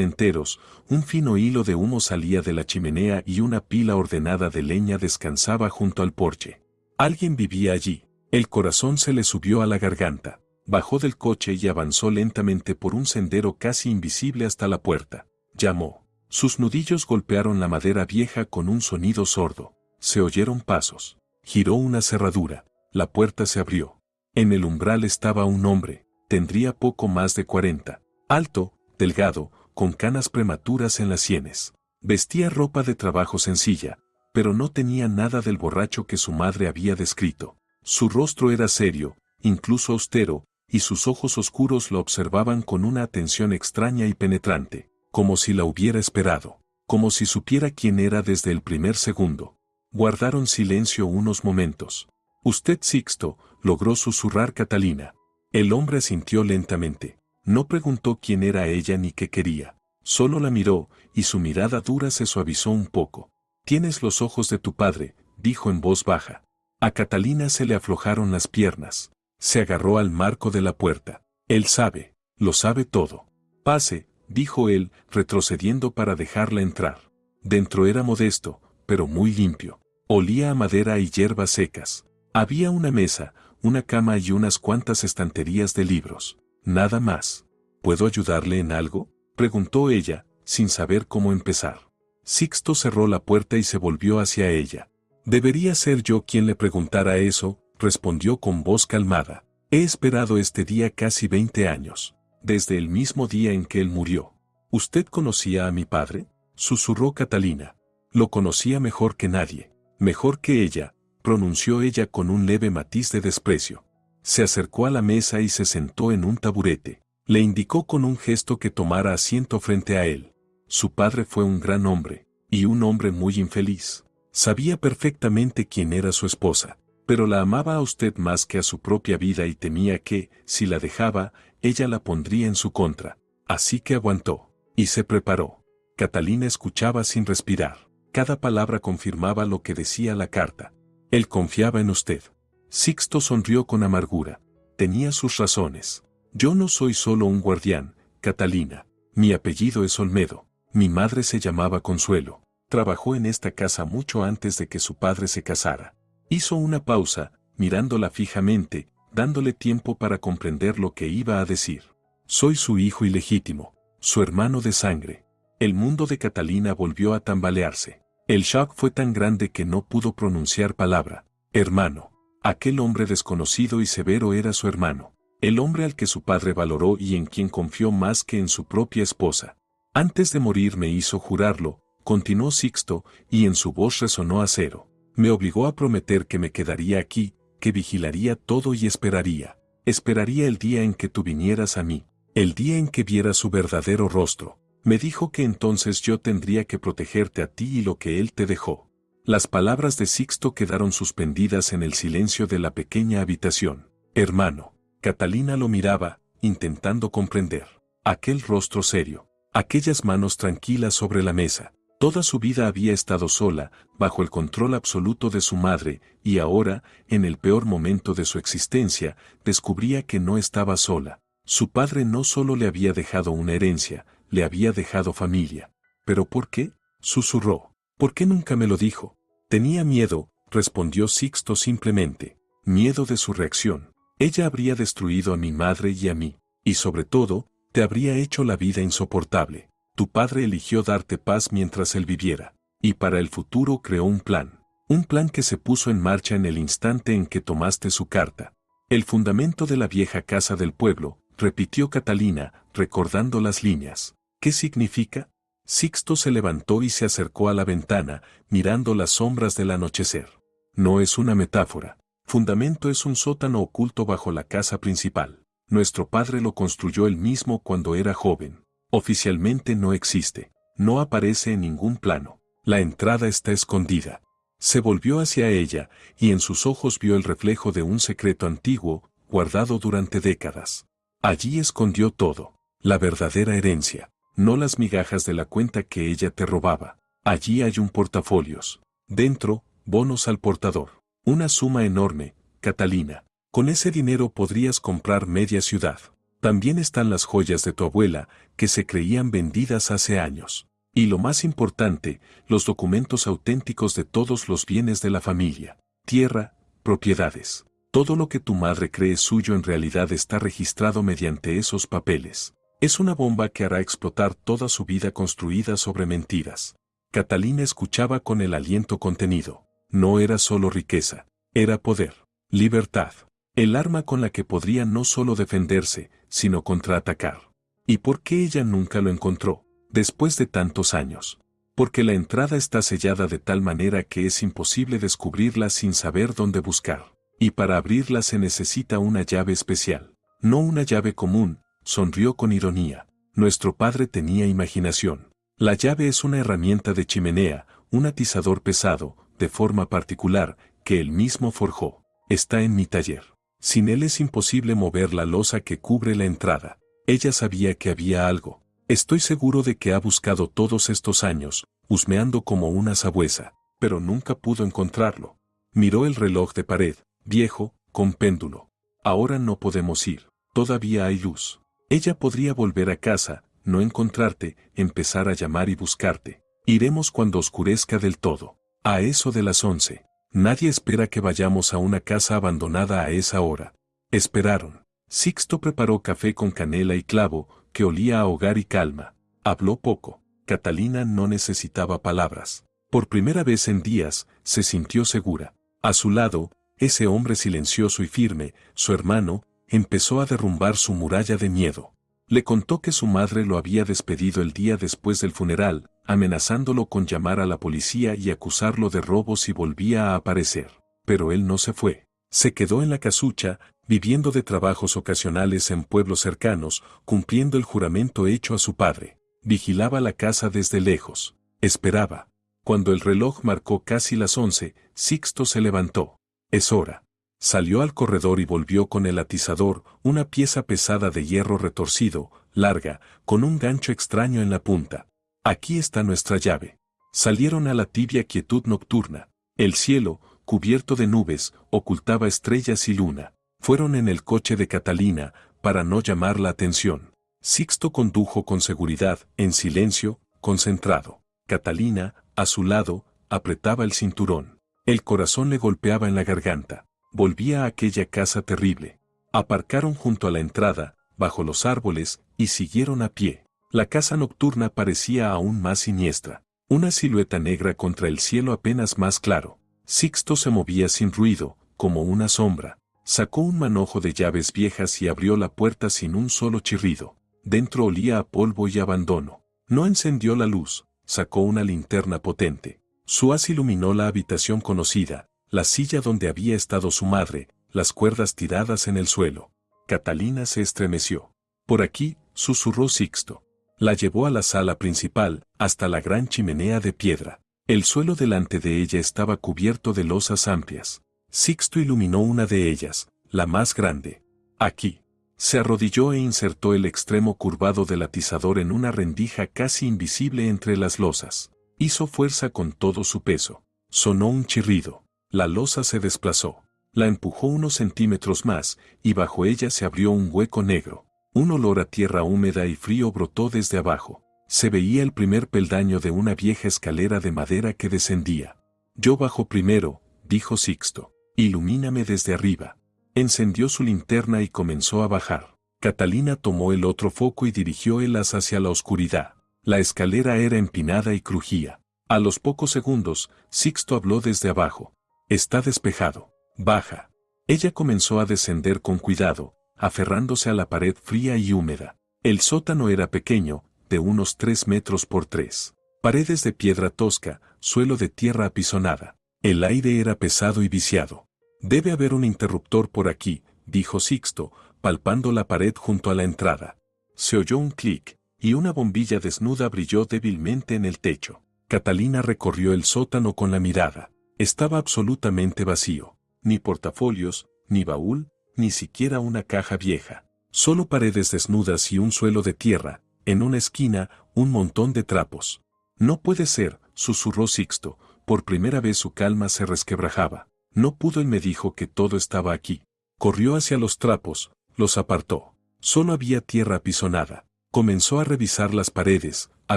enteros, un fino hilo de humo salía de la chimenea y una pila ordenada de leña descansaba junto al porche. Alguien vivía allí. El corazón se le subió a la garganta. Bajó del coche y avanzó lentamente por un sendero casi invisible hasta la puerta. Llamó. Sus nudillos golpearon la madera vieja con un sonido sordo. Se oyeron pasos. Giró una cerradura. La puerta se abrió. En el umbral estaba un hombre. Tendría poco más de 40. Alto, delgado, con canas prematuras en las sienes. Vestía ropa de trabajo sencilla, pero no tenía nada del borracho que su madre había descrito. Su rostro era serio, incluso austero, y sus ojos oscuros lo observaban con una atención extraña y penetrante, como si la hubiera esperado, como si supiera quién era desde el primer segundo. Guardaron silencio unos momentos. «Usted, Sixto», logró susurrar Catalina. El hombre asintió lentamente. No preguntó quién era ella ni qué quería. Solo la miró, y su mirada dura se suavizó un poco. «Tienes los ojos de tu padre», dijo en voz baja. A Catalina se le aflojaron las piernas. Se agarró al marco de la puerta. «Él sabe, lo sabe todo». «Pase», dijo él, retrocediendo para dejarla entrar. Dentro era modesto, pero muy limpio. Olía a madera y hierbas secas. Había una mesa, una cama y unas cuantas estanterías de libros. Nada más. ¿Puedo ayudarle en algo?, preguntó ella, sin saber cómo empezar. Sixto cerró la puerta y se volvió hacia ella. «Debería ser yo quien le preguntara eso», respondió con voz calmada. «He esperado este día casi 20 años, desde el mismo día en que él murió». «¿Usted conocía a mi padre?», susurró Catalina. «Lo conocía mejor que nadie, mejor que ella», pronunció ella con un leve matiz de desprecio. Se acercó a la mesa y se sentó en un taburete. Le indicó con un gesto que tomara asiento frente a él. Su padre fue un gran hombre, y un hombre muy infeliz. Sabía perfectamente quién era su esposa, pero la amaba a usted más que a su propia vida y temía que, si la dejaba, ella la pondría en su contra. Así que aguantó, y se preparó. Catalina escuchaba sin respirar. Cada palabra confirmaba lo que decía la carta. Él confiaba en usted. Sixto sonrió con amargura. Tenía sus razones. Yo no soy solo un guardián, Catalina. Mi apellido es Olmedo. Mi madre se llamaba Consuelo. Trabajó en esta casa mucho antes de que su padre se casara. Hizo una pausa, mirándola fijamente, dándole tiempo para comprender lo que iba a decir. Soy su hijo ilegítimo, su hermano de sangre. El mundo de Catalina volvió a tambalearse. El shock fue tan grande que no pudo pronunciar palabra. Hermano. Aquel hombre desconocido y severo era su hermano. El hombre al que su padre valoró y en quien confió más que en su propia esposa. Antes de morir me hizo jurarlo, continuó Sixto, y en su voz resonó acero. Me obligó a prometer que me quedaría aquí, que vigilaría todo y esperaría. Esperaría el día en que tú vinieras a mí, el día en que viera su verdadero rostro. Me dijo que entonces yo tendría que protegerte a ti y lo que él te dejó. Las palabras de Sixto quedaron suspendidas en el silencio de la pequeña habitación. Hermano. Catalina lo miraba, intentando comprender. Aquel rostro serio, aquellas manos tranquilas sobre la mesa. Toda su vida había estado sola, bajo el control absoluto de su madre, y ahora, en el peor momento de su existencia, descubría que no estaba sola. Su padre no solo le había dejado una herencia, le había dejado familia. ¿Pero por qué? Susurró. ¿Por qué nunca me lo dijo? Tenía miedo, respondió Sixto simplemente. Miedo de su reacción. Ella habría destruido a mi madre y a mí, y sobre todo, te habría hecho la vida insoportable. Tu padre eligió darte paz mientras él viviera, y para el futuro creó un plan que se puso en marcha en el instante en que tomaste su carta. El fundamento de la vieja casa del pueblo, repitió Catalina, recordando las líneas. ¿Qué significa? Sixto se levantó y se acercó a la ventana, mirando las sombras del anochecer. No es una metáfora. Fundamento es un sótano oculto bajo la casa principal. Nuestro padre lo construyó él mismo cuando era joven. Oficialmente no existe. No aparece en ningún plano. La entrada está escondida. Se volvió hacia ella, y en sus ojos vio el reflejo de un secreto antiguo, guardado durante décadas. Allí escondió todo. La verdadera herencia. No las migajas de la cuenta que ella te robaba. Allí hay un portafolios. Dentro, bonos al portador. Una suma enorme, Catalina. Con ese dinero podrías comprar media ciudad. También están las joyas de tu abuela, que se creían vendidas hace años. Y lo más importante, los documentos auténticos de todos los bienes de la familia. Tierra, propiedades. Todo lo que tu madre cree suyo en realidad está registrado mediante esos papeles. Es una bomba que hará explotar toda su vida construida sobre mentiras. Catalina escuchaba con el aliento contenido. No era solo riqueza, era poder, libertad. El arma con la que podría no solo defenderse, sino contraatacar. ¿Y por qué ella nunca lo encontró, después de tantos años? Porque la entrada está sellada de tal manera que es imposible descubrirla sin saber dónde buscar. Y para abrirla se necesita una llave especial. No una llave común, sonrió con ironía. Nuestro padre tenía imaginación. La llave es una herramienta de chimenea, un atizador pesado, de forma particular, que él mismo forjó. Está en mi taller. Sin él es imposible mover la losa que cubre la entrada. Ella sabía que había algo. Estoy seguro de que ha buscado todos estos años, husmeando como una sabuesa, pero nunca pudo encontrarlo. Miró el reloj de pared, viejo, con péndulo. Ahora no podemos ir. Todavía hay luz. Ella podría volver a casa, no encontrarte, empezar a llamar y buscarte. Iremos cuando oscurezca del todo. A eso de las 11. Nadie espera que vayamos a una casa abandonada a esa hora. Esperaron. Sixto preparó café con canela y clavo, que olía a hogar y calma. Habló poco. Catalina no necesitaba palabras. Por primera vez en días, se sintió segura. A su lado, ese hombre silencioso y firme, su hermano, empezó a derrumbar su muralla de miedo. Le contó que su madre lo había despedido el día después del funeral, amenazándolo con llamar a la policía y acusarlo de robo si volvía a aparecer. Pero él no se fue. Se quedó en la casucha, viviendo de trabajos ocasionales en pueblos cercanos, cumpliendo el juramento hecho a su padre. Vigilaba la casa desde lejos. Esperaba. Cuando el reloj marcó casi las 11, Sixto se levantó. Es hora. Salió al corredor y volvió con el atizador, una pieza pesada de hierro retorcido, larga, con un gancho extraño en la punta. Aquí está nuestra llave. Salieron a la tibia quietud nocturna. El cielo, cubierto de nubes, ocultaba estrellas y luna. Fueron en el coche de Catalina, para no llamar la atención. Sixto condujo con seguridad, en silencio, concentrado. Catalina, a su lado, apretaba el cinturón. El corazón le golpeaba en la garganta. Volvía a aquella casa terrible. Aparcaron junto a la entrada, bajo los árboles, y siguieron a pie. La casa nocturna parecía aún más siniestra. Una silueta negra contra el cielo apenas más claro. Sixto se movía sin ruido, como una sombra. Sacó un manojo de llaves viejas y abrió la puerta sin un solo chirrido. Dentro olía a polvo y abandono. No encendió la luz, sacó una linterna potente. Su haz iluminó la habitación conocida, la silla donde había estado su madre, las cuerdas tiradas en el suelo. Catalina se estremeció. Por aquí, susurró Sixto. La llevó a la sala principal, hasta la gran chimenea de piedra. El suelo delante de ella estaba cubierto de losas amplias. Sixto iluminó una de ellas, la más grande. Aquí. Se arrodilló e insertó el extremo curvado del atizador en una rendija casi invisible entre las losas. Hizo fuerza con todo su peso. Sonó un chirrido. La losa se desplazó. La empujó unos centímetros más, y bajo ella se abrió un hueco negro. Un olor a tierra húmeda y frío brotó desde abajo. Se veía el primer peldaño de una vieja escalera de madera que descendía. Yo bajo primero, dijo Sixto. Ilumíname desde arriba. Encendió su linterna y comenzó a bajar. Catalina tomó el otro foco y dirigió el haz hacia la oscuridad. La escalera era empinada y crujía. A los pocos segundos, Sixto habló desde abajo. Está despejado. Baja. Ella comenzó a descender con cuidado, aferrándose a la pared fría y húmeda. El sótano era pequeño, de unos 3 metros por 3. Paredes de piedra tosca, suelo de tierra apisonada. El aire era pesado y viciado. Debe haber un interruptor por aquí, dijo Sixto, palpando la pared junto a la entrada. Se oyó un clic, y una bombilla desnuda brilló débilmente en el techo. Catalina recorrió el sótano con la mirada. Estaba absolutamente vacío. Ni portafolios, ni baúl, ni siquiera una caja vieja. Solo paredes desnudas y un suelo de tierra, en una esquina, un montón de trapos. No puede ser, susurró Sixto, por primera vez su calma se resquebrajaba. No pudo y me dijo que todo estaba aquí. Corrió hacia los trapos, los apartó. Solo había tierra apisonada. Comenzó a revisar las paredes, a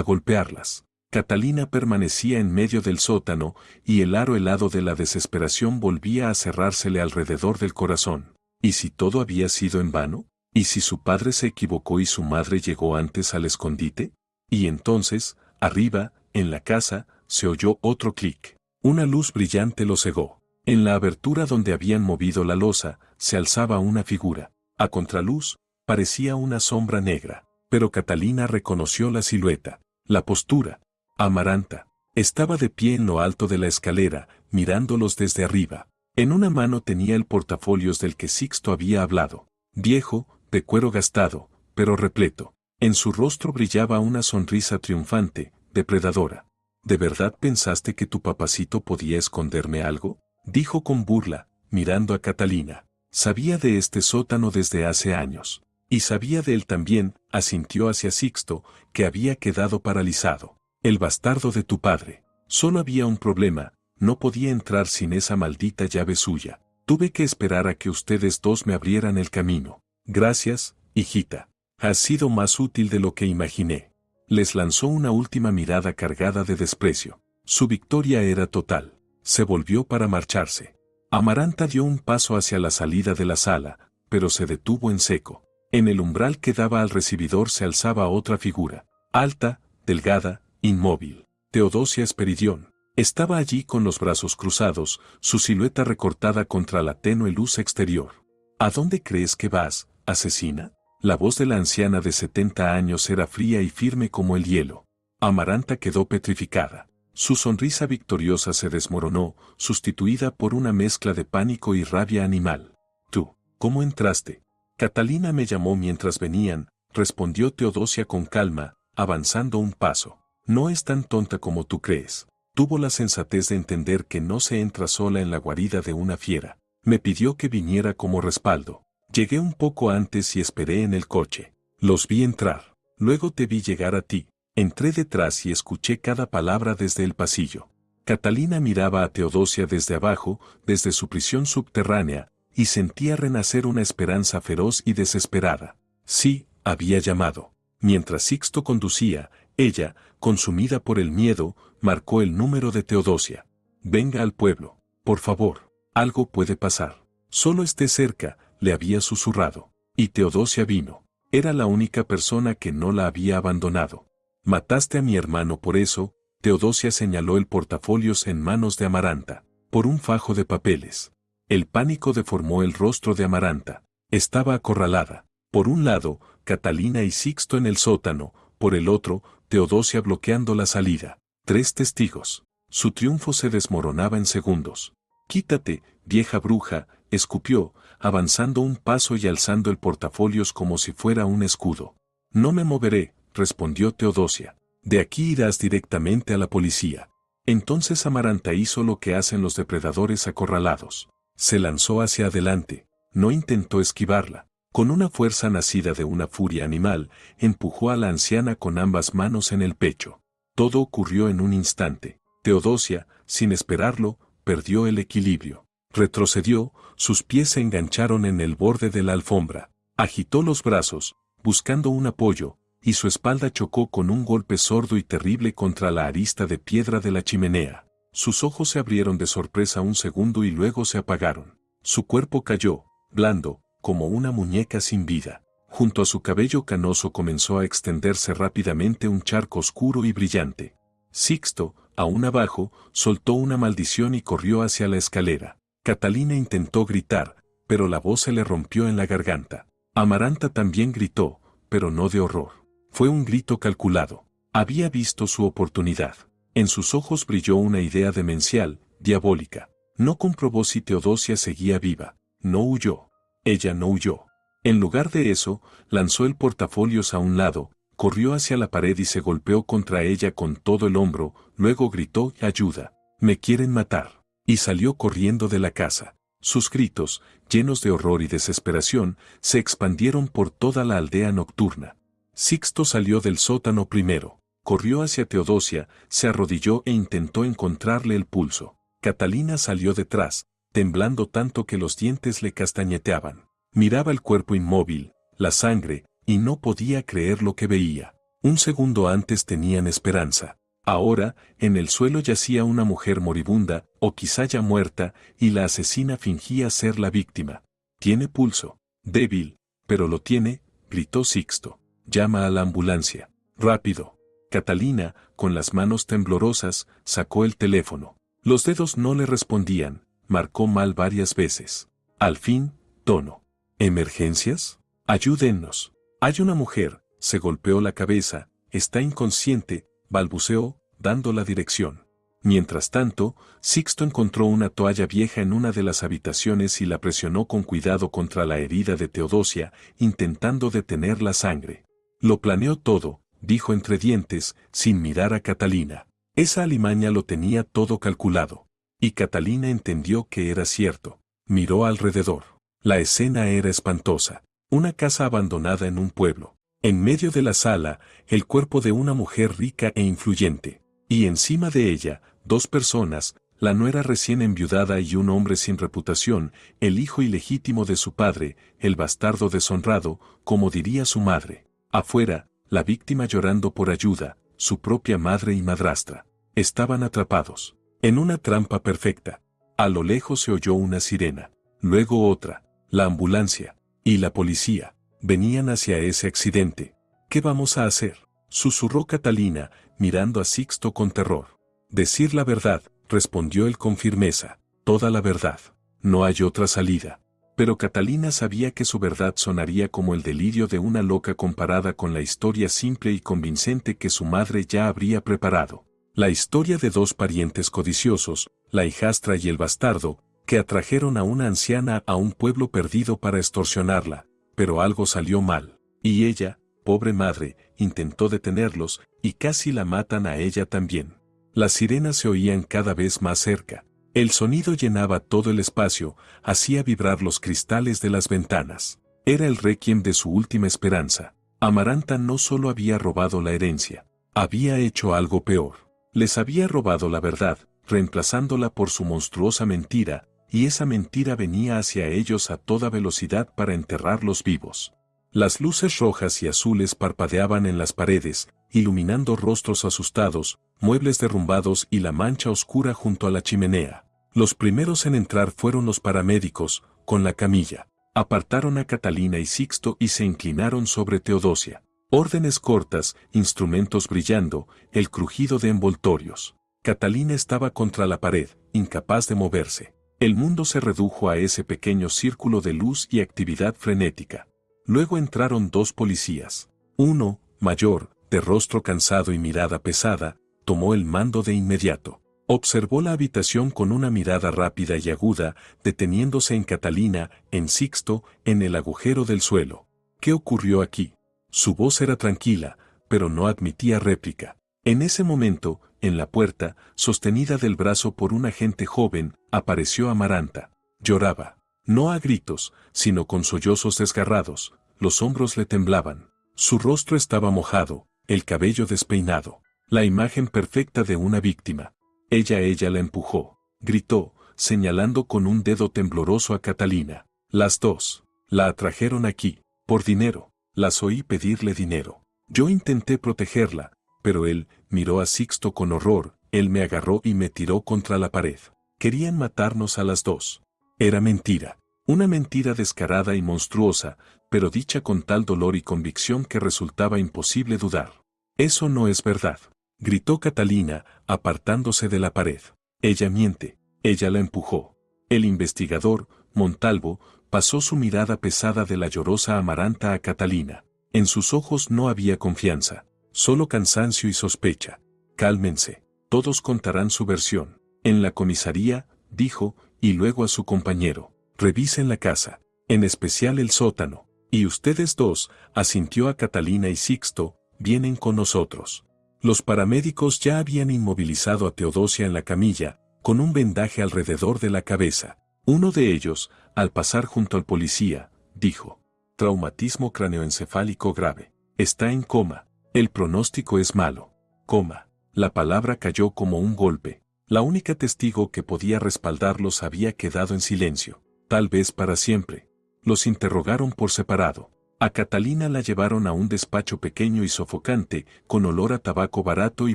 golpearlas. Catalina permanecía en medio del sótano, y el aro helado de la desesperación volvía a cerrársele alrededor del corazón. ¿Y si todo había sido en vano? ¿Y si su padre se equivocó y su madre llegó antes al escondite? Y entonces, arriba, en la casa, se oyó otro clic. Una luz brillante lo cegó. En la abertura donde habían movido la losa, se alzaba una figura. A contraluz, parecía una sombra negra. Pero Catalina reconoció la silueta, la postura. Amaranta. Estaba de pie en lo alto de la escalera, mirándolos desde arriba. En una mano tenía el portafolios del que Sixto había hablado. Viejo, de cuero gastado, pero repleto. En su rostro brillaba una sonrisa triunfante, depredadora. ¿De verdad pensaste que tu papacito podía esconderme algo? Dijo con burla, mirando a Catalina. Sabía de este sótano desde hace años. Y sabía de él también, asintió hacia Sixto, que había quedado paralizado. El bastardo de tu padre. Solo había un problema, no podía entrar sin esa maldita llave suya. Tuve que esperar a que ustedes dos me abrieran el camino. Gracias, hijita. Has sido más útil de lo que imaginé. Les lanzó una última mirada cargada de desprecio. Su victoria era total. Se volvió para marcharse. Amaranta dio un paso hacia la salida de la sala, pero se detuvo en seco. En el umbral que daba al recibidor se alzaba otra figura. Alta, delgada, inmóvil. Teodosia Esperidión. Estaba allí con los brazos cruzados, su silueta recortada contra la tenue luz exterior. ¿A dónde crees que vas, asesina? La voz de la anciana de 70 años era fría y firme como el hielo. Amaranta quedó petrificada. Su sonrisa victoriosa se desmoronó, sustituida por una mezcla de pánico y rabia animal. ¿Tú, cómo entraste? Catalina me llamó mientras venían, respondió Teodosia con calma, avanzando un paso. No es tan tonta como tú crees. Tuvo la sensatez de entender que no se entra sola en la guarida de una fiera. Me pidió que viniera como respaldo. Llegué un poco antes y esperé en el coche. Los vi entrar. Luego te vi llegar a ti. Entré detrás y escuché cada palabra desde el pasillo. Catalina miraba a Teodosia desde abajo, desde su prisión subterránea, y sentía renacer una esperanza feroz y desesperada. Sí, había llamado. Mientras Sixto conducía, ella, consumida por el miedo, marcó el número de Teodosia. Venga al pueblo, por favor, algo puede pasar. Solo esté cerca, le había susurrado. Y Teodosia vino. Era la única persona que no la había abandonado. Mataste a mi hermano por eso, Teodosia señaló el portafolios en manos de Amaranta, por un fajo de papeles. El pánico deformó el rostro de Amaranta. Estaba acorralada. Por un lado, Catalina y Sixto en el sótano, por el otro, Teodosia bloqueando la salida. 3 testigos. Su triunfo se desmoronaba en segundos. «Quítate, vieja bruja», escupió, avanzando un paso y alzando el portafolios como si fuera un escudo. «No me moveré», respondió Teodosia. «De aquí irás directamente a la policía». Entonces Amaranta hizo lo que hacen los depredadores acorralados. Se lanzó hacia adelante. No intentó esquivarla. Con una fuerza nacida de una furia animal, empujó a la anciana con ambas manos en el pecho. Todo ocurrió en un instante. Teodosia, sin esperarlo, perdió el equilibrio. Retrocedió, sus pies se engancharon en el borde de la alfombra. Agitó los brazos, buscando un apoyo, y su espalda chocó con un golpe sordo y terrible contra la arista de piedra de la chimenea. Sus ojos se abrieron de sorpresa un segundo y luego se apagaron. Su cuerpo cayó, blando, como una muñeca sin vida. Junto a su cabello canoso comenzó a extenderse rápidamente un charco oscuro y brillante. Sixto, aún abajo, soltó una maldición y corrió hacia la escalera. Catalina intentó gritar, pero la voz se le rompió en la garganta. Amaranta también gritó, pero no de horror. Fue un grito calculado. Había visto su oportunidad. En sus ojos brilló una idea demencial, diabólica. No comprobó si Teodosia seguía viva. No huyó. Ella no huyó. En lugar de eso, lanzó el portafolios a un lado, corrió hacia la pared y se golpeó contra ella con todo el hombro, luego gritó «¡Ayuda! ¡Me quieren matar!» y salió corriendo de la casa. Sus gritos, llenos de horror y desesperación, se expandieron por toda la aldea nocturna. Sixto salió del sótano primero, corrió hacia Teodosia, se arrodilló e intentó encontrarle el pulso. Catalina salió detrás, temblando tanto que los dientes le castañeteaban. Miraba el cuerpo inmóvil, la sangre, y no podía creer lo que veía. Un segundo antes tenían esperanza. Ahora, en el suelo yacía una mujer moribunda, o quizá ya muerta, y la asesina fingía ser la víctima. «Tiene pulso. Débil, pero lo tiene», gritó Sixto. «Llama a la ambulancia. Rápido». Catalina, con las manos temblorosas, sacó el teléfono. Los dedos no le respondían, marcó mal varias veces. Al fin, tono. «¿Emergencias? Ayúdennos. Hay una mujer», se golpeó la cabeza, «está inconsciente», balbuceó, dando la dirección. Mientras tanto, Sixto encontró una toalla vieja en una de las habitaciones y la presionó con cuidado contra la herida de Teodosia, intentando detener la sangre. «Lo planeó todo», dijo entre dientes, sin mirar a Catalina. Esa alimaña lo tenía todo calculado. Y Catalina entendió que era cierto. Miró alrededor. La escena era espantosa. Una casa abandonada en un pueblo. En medio de la sala, el cuerpo de una mujer rica e influyente. Y encima de ella, 2 personas, la nuera recién enviudada y un hombre sin reputación, el hijo ilegítimo de su padre, el bastardo deshonrado, como diría su madre. Afuera, la víctima llorando por ayuda, su propia madre y madrastra. Estaban atrapados. En una trampa perfecta. A lo lejos se oyó una sirena. Luego otra. La ambulancia. Y la policía. Venían hacia ese accidente. «¿Qué vamos a hacer?», susurró Catalina, mirando a Sixto con terror. «Decir la verdad», respondió él con firmeza. «Toda la verdad. No hay otra salida». Pero Catalina sabía que su verdad sonaría como el delirio de una loca comparada con la historia simple y convincente que su madre ya habría preparado. La historia de 2 parientes codiciosos, la hijastra y el bastardo, que atrajeron a una anciana a un pueblo perdido para extorsionarla. Pero algo salió mal, y ella, pobre madre, intentó detenerlos, y casi la matan a ella también. Las sirenas se oían cada vez más cerca. El sonido llenaba todo el espacio, hacía vibrar los cristales de las ventanas. Era el requiem de su última esperanza. Amaranta no solo había robado la herencia, había hecho algo peor. Les había robado la verdad, reemplazándola por su monstruosa mentira, y esa mentira venía hacia ellos a toda velocidad para enterrarlos vivos. Las luces rojas y azules parpadeaban en las paredes, iluminando rostros asustados, muebles derrumbados y la mancha oscura junto a la chimenea. Los primeros en entrar fueron los paramédicos, con la camilla. Apartaron a Catalina y Sixto y se inclinaron sobre Teodosia. Órdenes cortas, instrumentos brillando, el crujido de envoltorios. Catalina estaba contra la pared, incapaz de moverse. El mundo se redujo a ese pequeño círculo de luz y actividad frenética. Luego entraron dos policías. Uno, mayor, de rostro cansado y mirada pesada, tomó el mando de inmediato. Observó la habitación con una mirada rápida y aguda, deteniéndose en Catalina, en Sixto, en el agujero del suelo. ¿Qué ocurrió aquí? Su voz era tranquila, pero no admitía réplica. En ese momento, en la puerta, sostenida del brazo por un agente joven, apareció Amaranta. Lloraba. No a gritos, sino con sollozos desgarrados. Los hombros le temblaban. Su rostro estaba mojado, el cabello despeinado. La imagen perfecta de una víctima. Ella la empujó. Gritó, señalando con un dedo tembloroso a Catalina. Las dos. La atrajeron aquí. Por dinero. Las oí pedirle dinero. Yo intenté protegerla, pero él miró a Sixto con horror. Él me agarró y me tiró contra la pared. Querían matarnos a las dos. Era mentira. Una mentira descarada y monstruosa, pero dicha con tal dolor y convicción que resultaba imposible dudar. Eso no es verdad, gritó Catalina, apartándose de la pared. Ella miente. Ella la empujó. El investigador, Montalvo, pasó su mirada pesada de la llorosa Amaranta a Catalina. En sus ojos no había confianza, solo cansancio y sospecha. Cálmense, todos contarán su versión. En la comisaría, dijo, y luego a su compañero, revisen la casa, en especial el sótano. Y ustedes dos, asintió a Catalina y Sixto, vienen con nosotros. Los paramédicos ya habían inmovilizado a Teodosia en la camilla, con un vendaje alrededor de la cabeza. Uno de ellos, al pasar junto al policía, dijo, traumatismo craneoencefálico grave. Está en coma. El pronóstico es malo. Coma. La palabra cayó como un golpe. La única testigo que podía respaldarlos había quedado en silencio, tal vez para siempre. Los interrogaron por separado. A Catalina la llevaron a un despacho pequeño y sofocante, con olor a tabaco barato y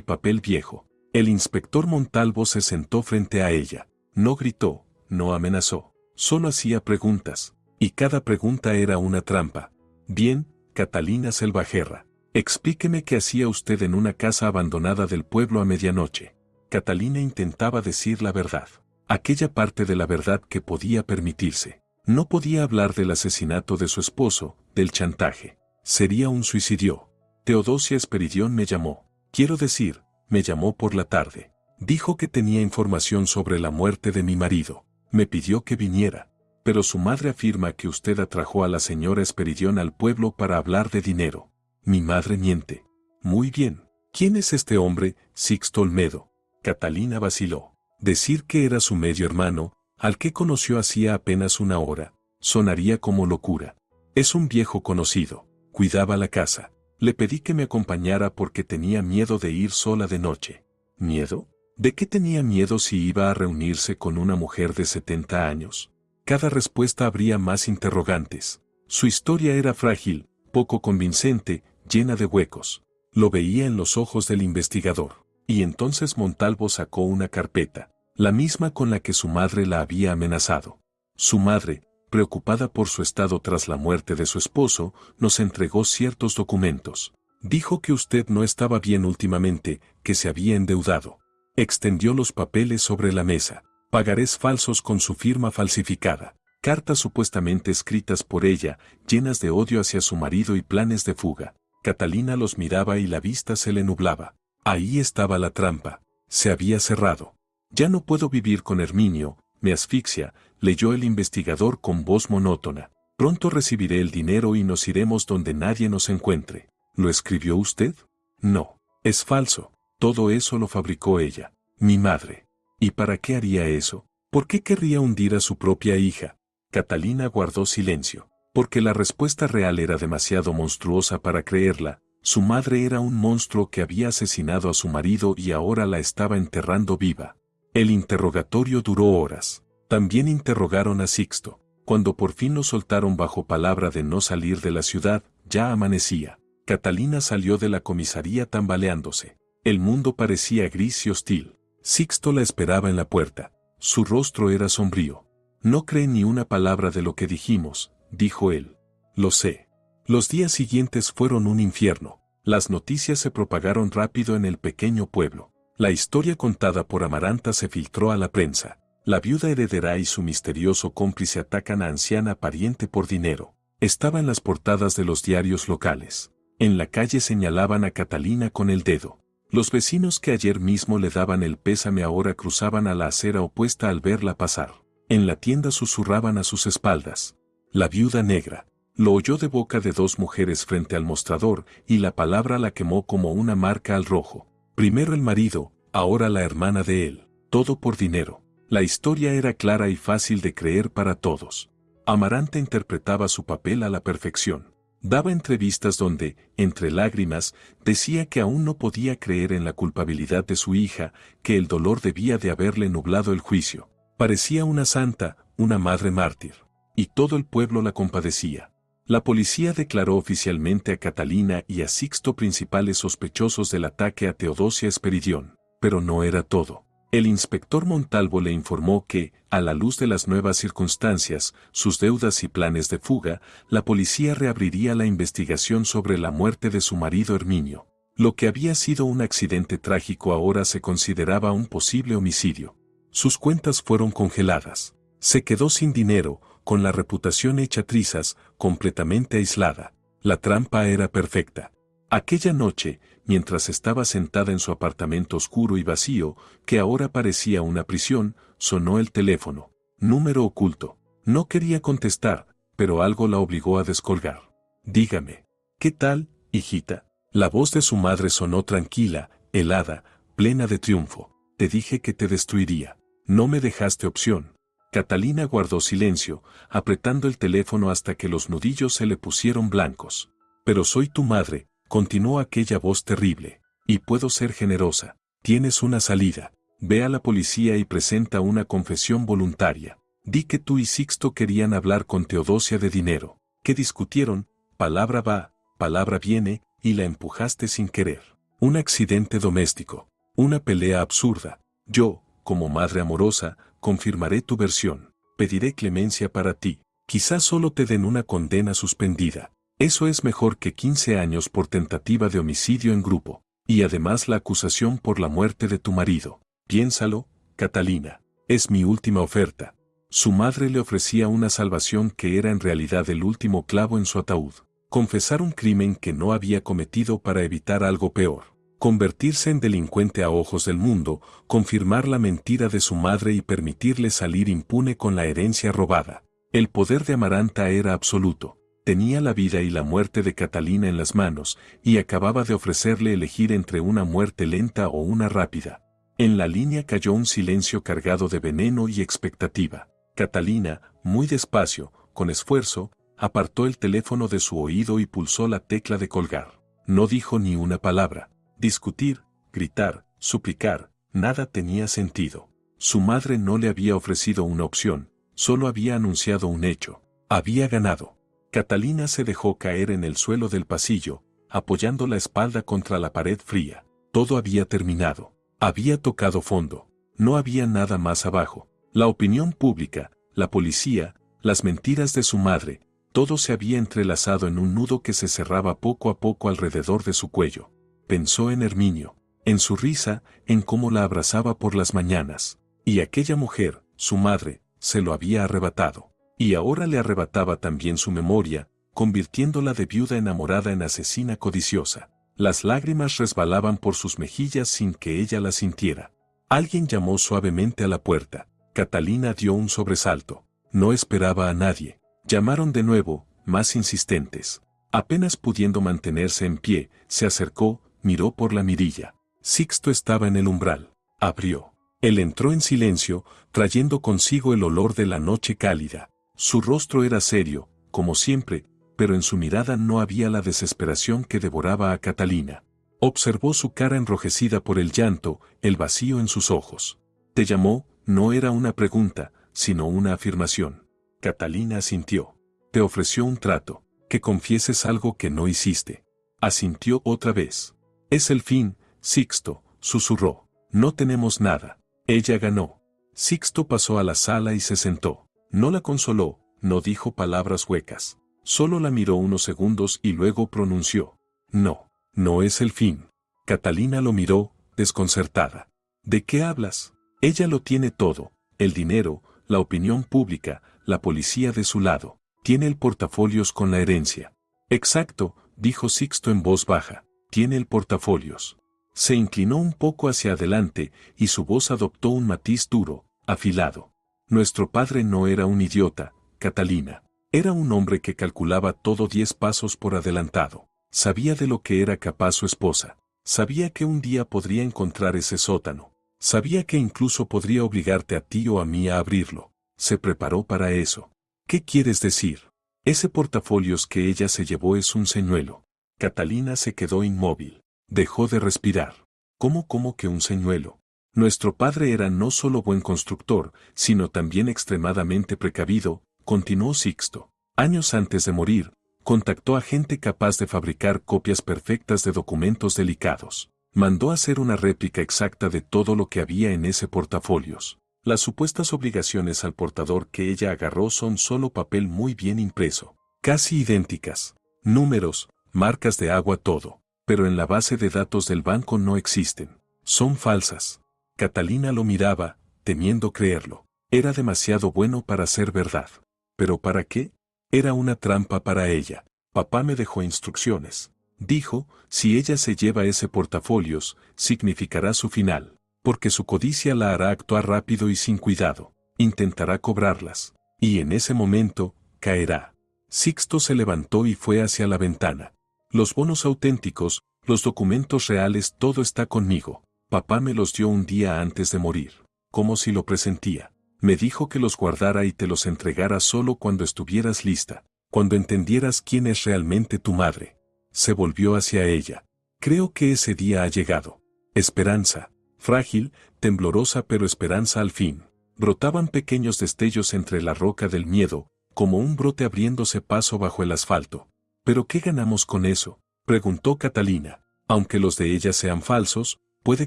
papel viejo. El inspector Montalvo se sentó frente a ella. No gritó, no amenazó, solo hacía preguntas. Y cada pregunta era una trampa. Bien, Catalina Selvajerra, explíqueme qué hacía usted en una casa abandonada del pueblo a medianoche. Catalina intentaba decir la verdad. Aquella parte de la verdad que podía permitirse. No podía hablar del asesinato de su esposo, del chantaje. Sería un suicidio. Teodosia Esperidión me llamó. Quiero decir, me llamó por la tarde. Dijo que tenía información sobre la muerte de mi marido. Me pidió que viniera. Pero su madre afirma que usted atrajo a la señora Esperidión al pueblo para hablar de dinero. Mi madre miente. Muy bien. ¿Quién es este hombre, Sixto Olmedo? Catalina vaciló. Decir que era su medio hermano, al que conoció hacía apenas una hora, sonaría como locura. Es un viejo conocido. Cuidaba la casa. Le pedí que me acompañara porque tenía miedo de ir sola de noche. ¿Miedo? ¿De qué tenía miedo si iba a reunirse con una mujer de 70 años? Cada respuesta habría más interrogantes. Su historia era frágil, poco convincente, llena de huecos. Lo veía en los ojos del investigador. Y entonces Montalvo sacó una carpeta, la misma con la que su madre la había amenazado. Su madre, preocupada por su estado tras la muerte de su esposo, nos entregó ciertos documentos. Dijo que usted no estaba bien últimamente, que se había endeudado. Extendió los papeles sobre la mesa. Pagarés falsos con su firma falsificada. Cartas supuestamente escritas por ella, llenas de odio hacia su marido y planes de fuga. Catalina los miraba y la vista se le nublaba. Ahí estaba la trampa. Se había cerrado. Ya no puedo vivir con Herminio, me asfixia, leyó el investigador con voz monótona. Pronto recibiré el dinero y nos iremos donde nadie nos encuentre. ¿Lo escribió usted? No. Es falso. Todo eso lo fabricó ella, mi madre. ¿Y para qué haría eso? ¿Por qué querría hundir a su propia hija? Catalina guardó silencio, porque la respuesta real era demasiado monstruosa para creerla. Su madre era un monstruo que había asesinado a su marido y ahora la estaba enterrando viva. El interrogatorio duró horas. También interrogaron a Sixto. Cuando por fin lo soltaron bajo palabra de no salir de la ciudad, ya amanecía. Catalina salió de la comisaría tambaleándose. El mundo parecía gris y hostil. Sixto la esperaba en la puerta. Su rostro era sombrío. No cree ni una palabra de lo que dijimos, dijo él. Lo sé. Los días siguientes fueron un infierno. Las noticias se propagaron rápido en el pequeño pueblo. La historia contada por Amaranta se filtró a la prensa. La viuda heredera y su misterioso cómplice atacan a anciana pariente por dinero. Estaba en las portadas de los diarios locales. En la calle señalaban a Catalina con el dedo. Los vecinos que ayer mismo le daban el pésame ahora cruzaban a la acera opuesta al verla pasar. En la tienda susurraban a sus espaldas. La viuda negra. Lo oyó de boca de dos mujeres frente al mostrador y la palabra la quemó como una marca al rojo. Primero el marido, ahora la hermana de él. Todo por dinero. La historia era clara y fácil de creer para todos. Amaranta interpretaba su papel a la perfección. Daba entrevistas donde, entre lágrimas, decía que aún no podía creer en la culpabilidad de su hija, que el dolor debía de haberle nublado el juicio. Parecía una santa, una madre mártir. Y todo el pueblo la compadecía. La policía declaró oficialmente a Catalina y a Sixto principales sospechosos del ataque a Teodosia Esperidión. Pero no era todo. El inspector Montalvo le informó que, a la luz de las nuevas circunstancias, sus deudas y planes de fuga, la policía reabriría la investigación sobre la muerte de su marido Herminio. Lo que había sido un accidente trágico ahora se consideraba un posible homicidio. Sus cuentas fueron congeladas. Se quedó sin dinero, con la reputación hecha trizas, completamente aislada. La trampa era perfecta. Aquella noche, mientras estaba sentada en su apartamento oscuro y vacío, que ahora parecía una prisión, sonó el teléfono. Número oculto. No quería contestar, pero algo la obligó a descolgar. Dígame. ¿Qué tal, hijita? La voz de su madre sonó tranquila, helada, plena de triunfo. Te dije que te destruiría. No me dejaste opción. Catalina guardó silencio, apretando el teléfono hasta que los nudillos se le pusieron blancos. Pero soy tu madre, continuó aquella voz terrible. Y puedo ser generosa. Tienes una salida. Ve a la policía y presenta una confesión voluntaria. Di que tú y Sixto querían hablar con Teodosia de dinero. Que discutieron, palabra va, palabra viene, y la empujaste sin querer. Un accidente doméstico. Una pelea absurda. Yo, como madre amorosa, confirmaré tu versión. Pediré clemencia para ti. Quizás solo te den una condena suspendida. Eso es mejor que 15 años por tentativa de homicidio en grupo. Y además la acusación por la muerte de tu marido. Piénsalo, Catalina. Es mi última oferta. Su madre le ofrecía una salvación que era en realidad el último clavo en su ataúd. Confesar un crimen que no había cometido para evitar algo peor. Convertirse en delincuente a ojos del mundo, confirmar la mentira de su madre y permitirle salir impune con la herencia robada. El poder de Amaranta era absoluto. Tenía la vida y la muerte de Catalina en las manos, y acababa de ofrecerle elegir entre una muerte lenta o una rápida. En la línea cayó un silencio cargado de veneno y expectativa. Catalina, muy despacio, con esfuerzo, apartó el teléfono de su oído y pulsó la tecla de colgar. No dijo ni una palabra. Discutir, gritar, suplicar, nada tenía sentido. Su madre no le había ofrecido una opción, solo había anunciado un hecho. Había ganado. Catalina se dejó caer en el suelo del pasillo, apoyando la espalda contra la pared fría. Todo había terminado. Había tocado fondo. No había nada más abajo. La opinión pública, la policía, las mentiras de su madre, todo se había entrelazado en un nudo que se cerraba poco a poco alrededor de su cuello. Pensó en Herminio, en su risa, en cómo la abrazaba por las mañanas. Y aquella mujer, su madre, se lo había arrebatado. Y ahora le arrebataba también su memoria, convirtiéndola de viuda enamorada en asesina codiciosa. Las lágrimas resbalaban por sus mejillas sin que ella las sintiera. Alguien llamó suavemente a la puerta. Catalina dio un sobresalto. No esperaba a nadie. Llamaron de nuevo, más insistentes. Apenas pudiendo mantenerse en pie, se acercó, miró por la mirilla. Sixto estaba en el umbral. Abrió. Él entró en silencio, trayendo consigo el olor de la noche cálida. Su rostro era serio, como siempre, pero en su mirada no había la desesperación que devoraba a Catalina. Observó su cara enrojecida por el llanto, el vacío en sus ojos. «¿Te llamó?» No era una pregunta, sino una afirmación. Catalina asintió. «Te ofreció un trato, que confieses algo que no hiciste». Asintió otra vez. «Es el fin, Sixto», susurró. «No tenemos nada». Ella ganó. Sixto pasó a la sala y se sentó. No la consoló, no dijo palabras huecas. Solo la miró unos segundos y luego pronunció: no, no es el fin. Catalina lo miró, desconcertada. ¿De qué hablas? Ella lo tiene todo: el dinero, la opinión pública, la policía de su lado. Tiene el portafolios con la herencia. Exacto, dijo Sixto en voz baja. Tiene el portafolios. Se inclinó un poco hacia adelante y su voz adoptó un matiz duro, afilado. Nuestro padre no era un idiota, Catalina. Era un hombre que calculaba todo 10 pasos por adelantado. Sabía de lo que era capaz su esposa. Sabía que un día podría encontrar ese sótano. Sabía que incluso podría obligarte a ti o a mí a abrirlo. Se preparó para eso. ¿Qué quieres decir? Ese portafolios que ella se llevó es un señuelo. Catalina se quedó inmóvil. Dejó de respirar. ¿Cómo que un señuelo? Nuestro padre era no solo buen constructor, sino también extremadamente precavido, continuó Sixto. Años antes de morir, contactó a gente capaz de fabricar copias perfectas de documentos delicados. Mandó hacer una réplica exacta de todo lo que había en ese portafolios. Las supuestas obligaciones al portador que ella agarró son solo papel muy bien impreso. Casi idénticas. Números, marcas de agua, todo. Pero en la base de datos del banco no existen. Son falsas. Catalina lo miraba, temiendo creerlo. Era demasiado bueno para ser verdad. ¿Pero para qué? Era una trampa para ella. Papá me dejó instrucciones. Dijo, si ella se lleva ese portafolios, significará su final. Porque su codicia la hará actuar rápido y sin cuidado. Intentará cobrarlas. Y en ese momento, caerá. Sixto se levantó y fue hacia la ventana. Los bonos auténticos, los documentos reales, todo está conmigo. Papá me los dio un día antes de morir. Como si lo presentía. Me dijo que los guardara y te los entregara solo cuando estuvieras lista. Cuando entendieras quién es realmente tu madre. Se volvió hacia ella. Creo que ese día ha llegado. Esperanza. Frágil, temblorosa, pero esperanza al fin. Brotaban pequeños destellos entre la roca del miedo, como un brote abriéndose paso bajo el asfalto. ¿Pero qué ganamos con eso?, preguntó Catalina. Aunque los de ella sean falsos, puede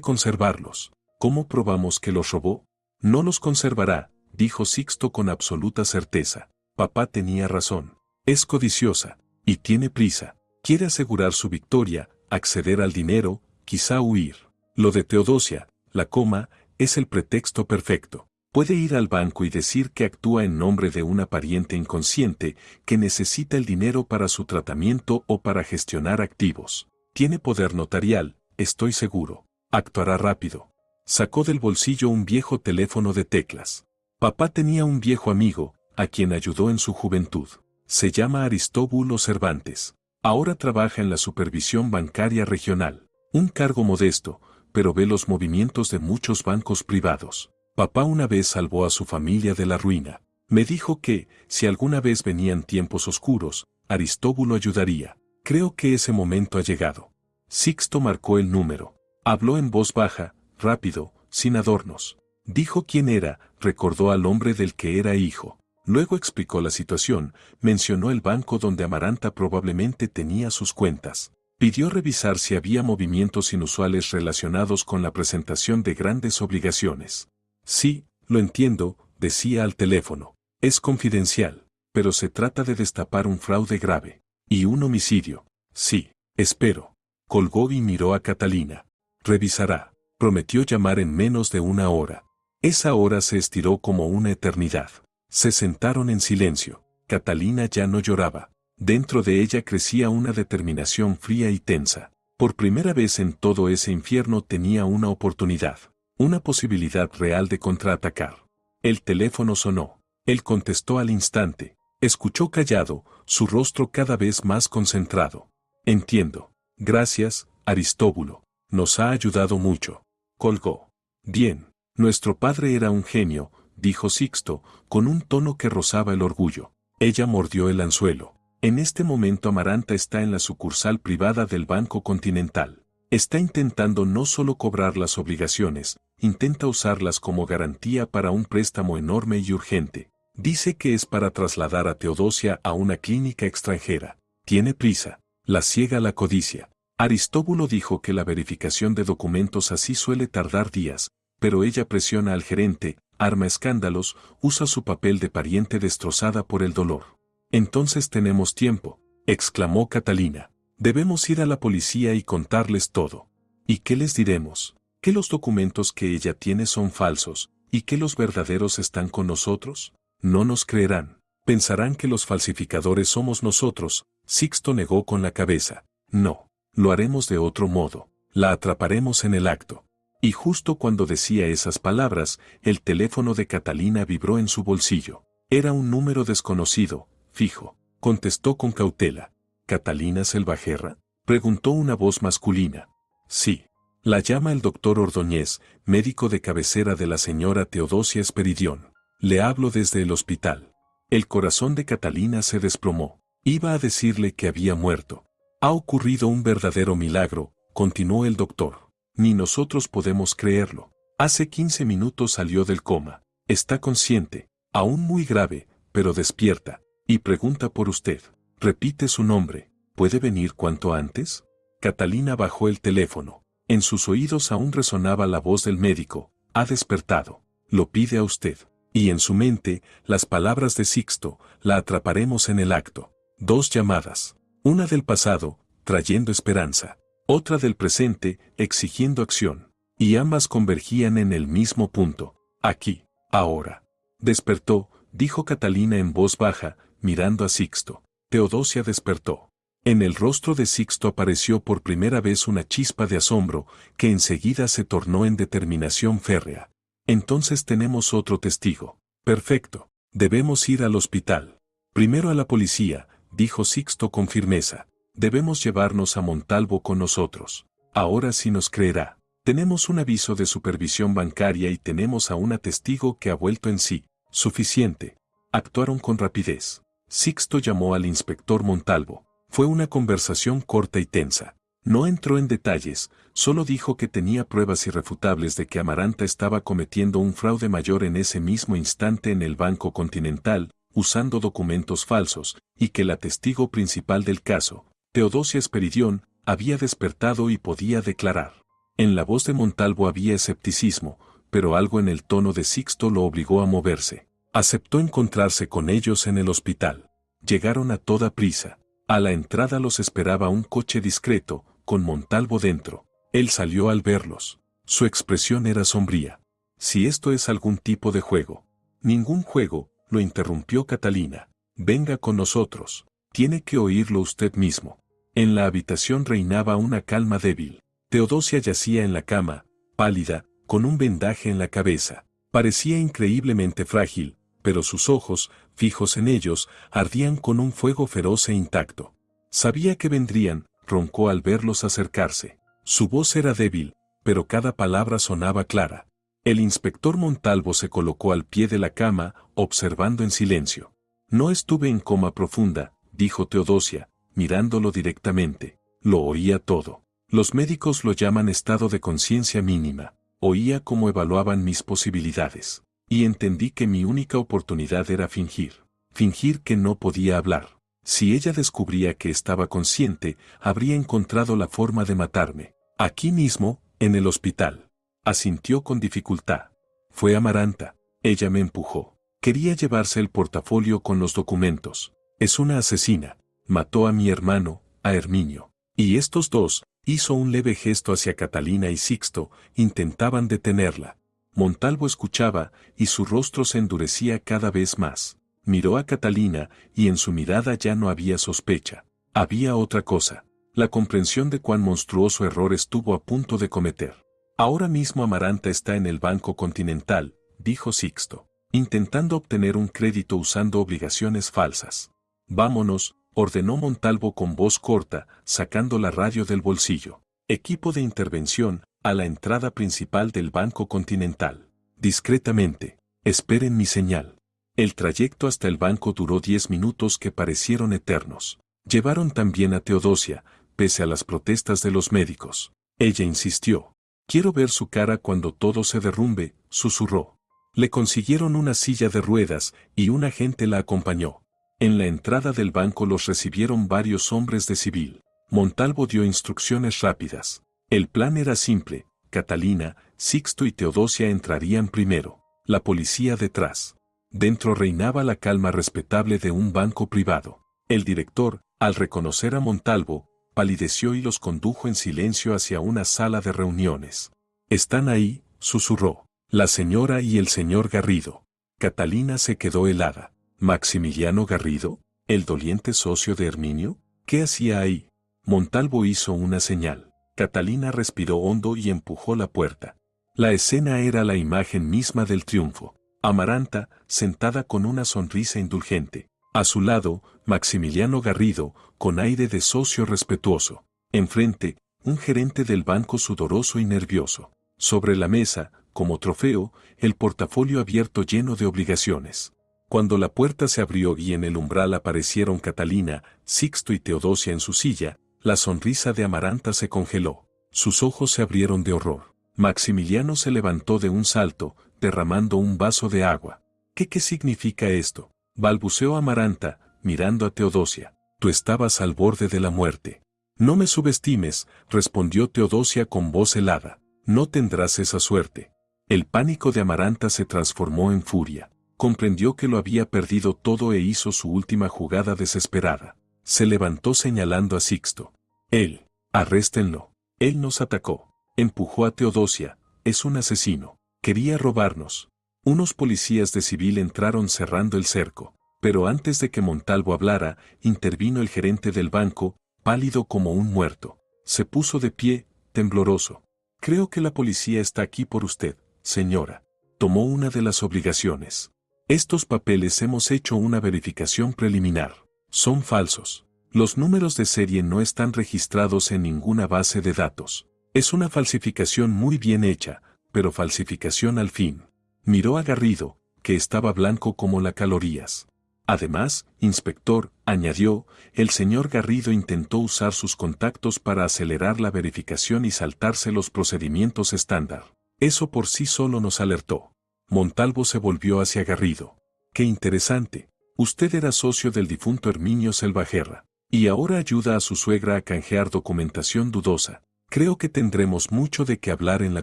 conservarlos. ¿Cómo probamos que los robó? No los conservará, dijo Sixto con absoluta certeza. Papá tenía razón. Es codiciosa, y tiene prisa. Quiere asegurar su victoria, acceder al dinero, quizá huir. Lo de Teodosia, la coma, es el pretexto perfecto. Puede ir al banco y decir que actúa en nombre de una pariente inconsciente que necesita el dinero para su tratamiento o para gestionar activos. Tiene poder notarial, estoy seguro. Actuará rápido. Sacó del bolsillo un viejo teléfono de teclas. Papá tenía un viejo amigo, a quien ayudó en su juventud. Se llama Aristóbulo Cervantes. Ahora trabaja en la supervisión bancaria regional. Un cargo modesto, pero ve los movimientos de muchos bancos privados. Papá una vez salvó a su familia de la ruina. Me dijo que, si alguna vez venían tiempos oscuros, Aristóbulo ayudaría. Creo que ese momento ha llegado. Sixto marcó el número. Habló en voz baja, rápido, sin adornos. Dijo quién era, recordó al hombre del que era hijo. Luego explicó la situación, mencionó el banco donde Amaranta probablemente tenía sus cuentas. Pidió revisar si había movimientos inusuales relacionados con la presentación de grandes obligaciones. Sí, lo entiendo, decía al teléfono. Es confidencial, pero se trata de destapar un fraude grave. Y un homicidio. Sí, espero. Colgó y miró a Catalina. Revisará. Prometió llamar en menos de una hora. Esa hora se estiró como una eternidad. Se sentaron en silencio. Catalina ya no lloraba. Dentro de ella crecía una determinación fría y tensa. Por primera vez en todo ese infierno tenía una oportunidad. Una posibilidad real de contraatacar. El teléfono sonó. Él contestó al instante. Escuchó callado, su rostro cada vez más concentrado. Entiendo. Gracias, Aristóbulo. Nos ha ayudado mucho. Colgó. Bien. Nuestro padre era un genio, dijo Sixto, con un tono que rozaba el orgullo. Ella mordió el anzuelo. En este momento Amaranta está en la sucursal privada del Banco Continental. Está intentando no solo cobrar las obligaciones, intenta usarlas como garantía para un préstamo enorme y urgente. Dice que es para trasladar a Teodosia a una clínica extranjera. Tiene prisa. La ciega la codicia. Aristóbulo dijo que la verificación de documentos así suele tardar días, pero ella presiona al gerente, arma escándalos, usa su papel de pariente destrozada por el dolor. Entonces tenemos tiempo, exclamó Catalina. Debemos ir a la policía y contarles todo. ¿Y qué les diremos? ¿Que los documentos que ella tiene son falsos, y que los verdaderos están con nosotros? No nos creerán. Pensarán que los falsificadores somos nosotros. Sixto negó con la cabeza. No, lo haremos de otro modo. La atraparemos en el acto. Y justo cuando decía esas palabras, el teléfono de Catalina vibró en su bolsillo. Era un número desconocido, fijo. Contestó con cautela. ¿Catalina Selvajerra?, preguntó una voz masculina. Sí. La llama el doctor Ordóñez, médico de cabecera de la señora Teodosia Esperidión. Le hablo desde el hospital. El corazón de Catalina se desplomó. Iba a decirle que había muerto. Ha ocurrido un verdadero milagro, continuó el doctor. Ni nosotros podemos creerlo. Hace 15 minutos salió del coma. Está consciente, aún muy grave, pero despierta, y pregunta por usted. Repite su nombre. ¿Puede venir cuanto antes? Catalina bajó el teléfono. En sus oídos aún resonaba la voz del médico. Ha despertado. Lo pide a usted. Y en su mente, las palabras de Sixto, la atraparemos en el acto. 2 llamadas. Una del pasado, trayendo esperanza. Otra del presente, exigiendo acción. Y ambas convergían en el mismo punto. Aquí, ahora. Despertó, dijo Catalina en voz baja, mirando a Sixto. Teodosia despertó. En el rostro de Sixto apareció por primera vez una chispa de asombro, que enseguida se tornó en determinación férrea. Entonces tenemos otro testigo. Perfecto. Debemos ir al hospital. Primero a la policía, dijo Sixto con firmeza. Debemos llevarnos a Montalvo con nosotros. Ahora sí nos creerá. Tenemos un aviso de supervisión bancaria y tenemos a una testigo que ha vuelto en sí. Suficiente. Actuaron con rapidez. Sixto llamó al inspector Montalvo. Fue una conversación corta y tensa. No entró en detalles, solo dijo que tenía pruebas irrefutables de que Amaranta estaba cometiendo un fraude mayor en ese mismo instante en el Banco Continental, usando documentos falsos, y que la testigo principal del caso, Teodosia Esperidión, había despertado y podía declarar. En la voz de Montalvo había escepticismo, pero algo en el tono de Sixto lo obligó a moverse. Aceptó encontrarse con ellos en el hospital. Llegaron a toda prisa. A la entrada los esperaba un coche discreto, con Montalvo dentro. Él salió al verlos. Su expresión era sombría. Si esto es algún tipo de juego. Ningún juego, lo interrumpió Catalina. Venga con nosotros. Tiene que oírlo usted mismo. En la habitación reinaba una calma débil. Teodosia yacía en la cama, pálida, con un vendaje en la cabeza. Parecía increíblemente frágil, pero sus ojos, fijos en ellos, ardían con un fuego feroz e intacto. Sabía que vendrían, roncó al verlos acercarse. Su voz era débil, pero cada palabra sonaba clara. El inspector Montalvo se colocó al pie de la cama, observando en silencio. No estuve en coma profunda, dijo Teodosia, mirándolo directamente. Lo oía todo. Los médicos lo llaman estado de conciencia mínima. Oía cómo evaluaban mis posibilidades. Y entendí que mi única oportunidad era fingir. Fingir que no podía hablar. Si ella descubría que estaba consciente, habría encontrado la forma de matarme. Aquí mismo, en el hospital. Asintió con dificultad. Fue Amaranta. Ella me empujó. Quería llevarse el portafolio con los documentos. Es una asesina. Mató a mi hermano, a Herminio. Y estos dos, hizo un leve gesto hacia Catalina y Sixto, intentaban detenerla. Montalvo escuchaba, y su rostro se endurecía cada vez más. Miró a Catalina, y en su mirada ya no había sospecha. Había otra cosa. La comprensión de cuán monstruoso error estuvo a punto de cometer. Ahora mismo Amaranta está en el Banco Continental, dijo Sixto, intentando obtener un crédito usando obligaciones falsas. Vámonos, ordenó Montalvo con voz corta, sacando la radio del bolsillo. Equipo de intervención, a la entrada principal del Banco Continental. Discretamente, esperen mi señal. El trayecto hasta el banco duró 10 minutos que parecieron eternos. Llevaron también a Teodosia, pese a las protestas de los médicos. Ella insistió. Quiero ver su cara cuando todo se derrumbe, susurró. Le consiguieron una silla de ruedas, y un agente la acompañó. En la entrada del banco los recibieron varios hombres de civil. Montalvo dio instrucciones rápidas. El plan era simple. Catalina, Sixto y Teodosia entrarían primero. La policía detrás. Dentro reinaba la calma respetable de un banco privado. El director, al reconocer a Montalvo, palideció y los condujo en silencio hacia una sala de reuniones. «Están ahí», susurró. «La señora y el señor Garrido». Catalina se quedó helada. ¿Maximiliano Garrido? ¿El doliente socio de Herminio? ¿Qué hacía ahí? Montalvo hizo una señal. Catalina respiró hondo y empujó la puerta. La escena era la imagen misma del triunfo. Amaranta, sentada con una sonrisa indulgente. A su lado, Maximiliano Garrido, con aire de socio respetuoso. Enfrente, un gerente del banco sudoroso y nervioso. Sobre la mesa, como trofeo, el portafolio abierto lleno de obligaciones. Cuando la puerta se abrió y en el umbral aparecieron Catalina, Sixto y Teodosia en su silla, la sonrisa de Amaranta se congeló. Sus ojos se abrieron de horror. Maximiliano se levantó de un salto, derramando un vaso de agua. ¿Qué significa esto?, balbuceó Amaranta, mirando a Teodosia. Tú estabas al borde de la muerte. No me subestimes, respondió Teodosia con voz helada. No tendrás esa suerte. El pánico de Amaranta se transformó en furia. Comprendió que lo había perdido todo e hizo su última jugada desesperada. Se levantó señalando a Sixto. Él, arréstenlo. Él nos atacó. Empujó a Teodosia. Es un asesino. Quería robarnos. Unos policías de civil entraron cerrando el cerco. Pero antes de que Montalvo hablara, intervino el gerente del banco, pálido como un muerto. Se puso de pie, tembloroso. Creo que la policía está aquí por usted, señora. Tomó una de las obligaciones. Estos papeles hemos hecho una verificación preliminar. Son falsos. Los números de serie no están registrados en ninguna base de datos. Es una falsificación muy bien hecha, pero falsificación al fin. Miró a Garrido, que estaba blanco como las calorías. Además, inspector, añadió, el señor Garrido intentó usar sus contactos para acelerar la verificación y saltarse los procedimientos estándar. Eso por sí solo nos alertó. Montalvo se volvió hacia Garrido. Qué interesante. Usted era socio del difunto Herminio Selvajerra. Y ahora ayuda a su suegra a canjear documentación dudosa. Creo que tendremos mucho de qué hablar en la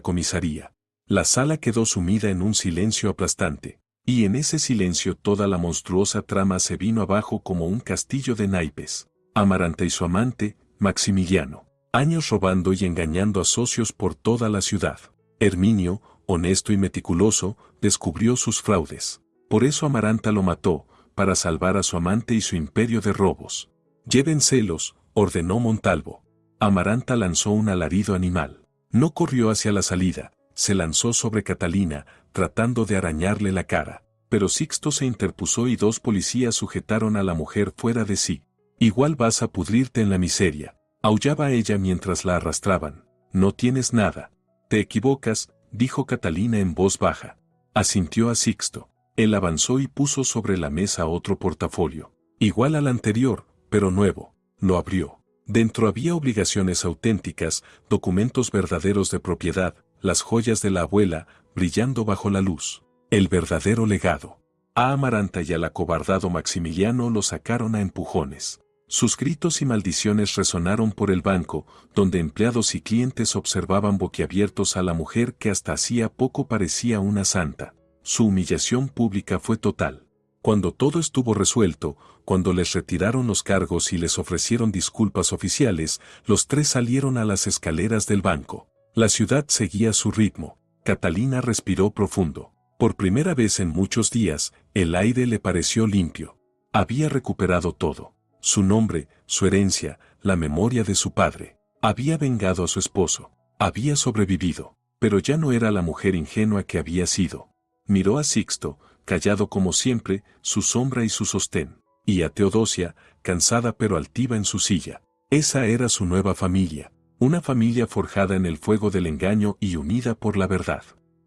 comisaría. La sala quedó sumida en un silencio aplastante. Y en ese silencio toda la monstruosa trama se vino abajo como un castillo de naipes. Amaranta y su amante, Maximiliano. Años robando y engañando a socios por toda la ciudad. Herminio, honesto y meticuloso, descubrió sus fraudes. Por eso Amaranta lo mató, para salvar a su amante y su imperio de robos. Llévenselos, ordenó Montalvo. Amaranta lanzó un alarido animal. No corrió hacia la salida, se lanzó sobre Catalina, tratando de arañarle la cara. Pero Sixto se interpuso y dos policías sujetaron a la mujer fuera de sí. Igual vas a pudrirte en la miseria, aullaba ella mientras la arrastraban. No tienes nada. Te equivocas, dijo Catalina en voz baja. Asintió a Sixto. Él avanzó y puso sobre la mesa otro portafolio. Igual al anterior, pero nuevo. Lo abrió. Dentro había obligaciones auténticas, documentos verdaderos de propiedad, las joyas de la abuela, brillando bajo la luz. El verdadero legado. A Amaranta y al acobardado Maximiliano lo sacaron a empujones. Sus gritos y maldiciones resonaron por el banco, donde empleados y clientes observaban boquiabiertos a la mujer que hasta hacía poco parecía una santa. Su humillación pública fue total. Cuando todo estuvo resuelto, cuando les retiraron los cargos y les ofrecieron disculpas oficiales, los tres salieron a las escaleras del banco. La ciudad seguía su ritmo. Catalina respiró profundo. Por primera vez en muchos días, el aire le pareció limpio. Había recuperado todo. Su nombre, su herencia, la memoria de su padre. Había vengado a su esposo. Había sobrevivido. Pero ya no era la mujer ingenua que había sido. Miró a Sixto, callado como siempre, su sombra y su sostén. Y a Teodosia, cansada pero altiva en su silla. Esa era su nueva familia. Una familia forjada en el fuego del engaño y unida por la verdad.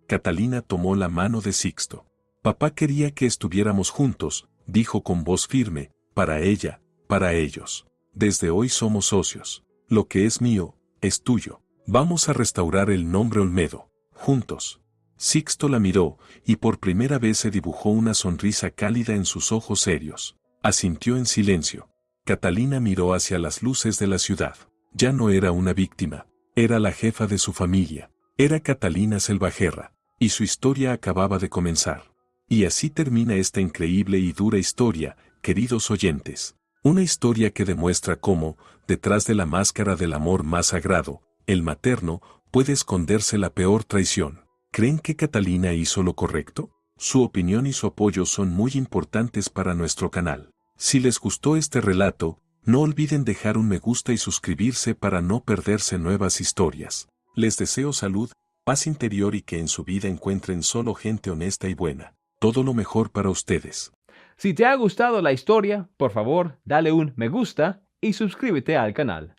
Catalina tomó la mano de Sixto. Papá quería que estuviéramos juntos, dijo con voz firme, para ella, para ellos. Desde hoy somos socios. Lo que es mío, es tuyo. Vamos a restaurar el nombre Olmedo, juntos. Sixto la miró, y por primera vez se dibujó una sonrisa cálida en sus ojos serios. Asintió en silencio. Catalina miró hacia las luces de la ciudad. Ya no era una víctima, era la jefa de su familia. Era Catalina Selvajerra. y su historia acababa de comenzar. Y así termina esta increíble y dura historia, queridos oyentes. Una historia que demuestra cómo, detrás de la máscara del amor más sagrado, el materno, puede esconderse la peor traición. ¿Creen que Catalina hizo lo correcto? Su opinión y su apoyo son muy importantes para nuestro canal. Si les gustó este relato, no olviden dejar un me gusta y suscribirse para no perderse nuevas historias. Les deseo salud, paz interior y que en su vida encuentren solo gente honesta y buena. Todo lo mejor para ustedes. Si te ha gustado la historia, por favor, dale un me gusta y suscríbete al canal.